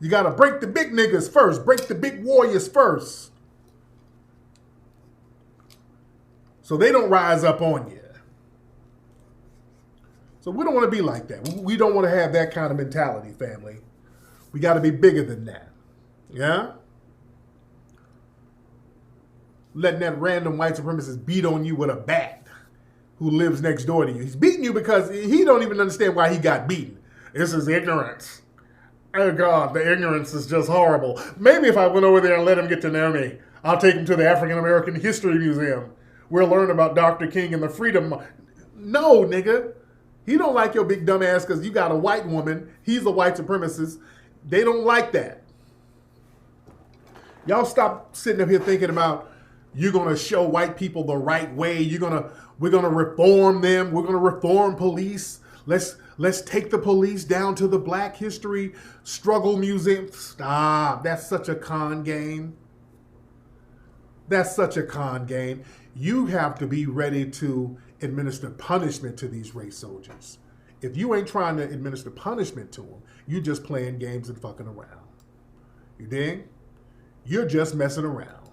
You got to break the big niggas first. Break the big warriors first. So they don't rise up on you. So we don't want to be like that. We don't want to have that kind of mentality, family. We got to be bigger than that. Yeah? Letting that random white supremacist beat on you with a bat who lives next door to you. He's beating you because he don't even understand why he got beaten. This is ignorance. Oh, God, the ignorance is just horrible. Maybe if I went over there and let him get to know me, I'll take him to the African American History Museum. We'll learn about Dr. King and the freedom. No, nigga. He don't like your big dumb ass because you got a white woman. He's a white supremacist. They don't like that. Y'all stop sitting up here thinking about you're going to show white people the right way. We're going to reform them. We're going to reform police. Let's take the police down to the Black History Struggle Museum. Stop. That's such a con game. That's such a con game. You have to be ready to administer punishment to these race soldiers. If you ain't trying to administer punishment to them, you just playing games and fucking around. You dig? You're just messing around.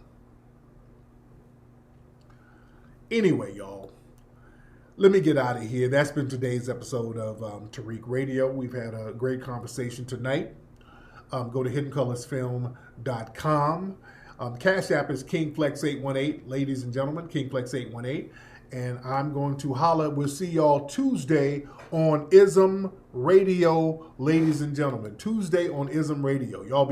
Anyway, y'all, let me get out of here. That's been today's episode of Tariq Radio. We've had a great conversation tonight. Go to hiddencolorsfilm.com. Cash App is KingFlex818, ladies and gentlemen, KingFlex818. And I'm going to holla. We'll see y'all Tuesday on ISM Radio, ladies and gentlemen. Tuesday on ISM Radio. Y'all be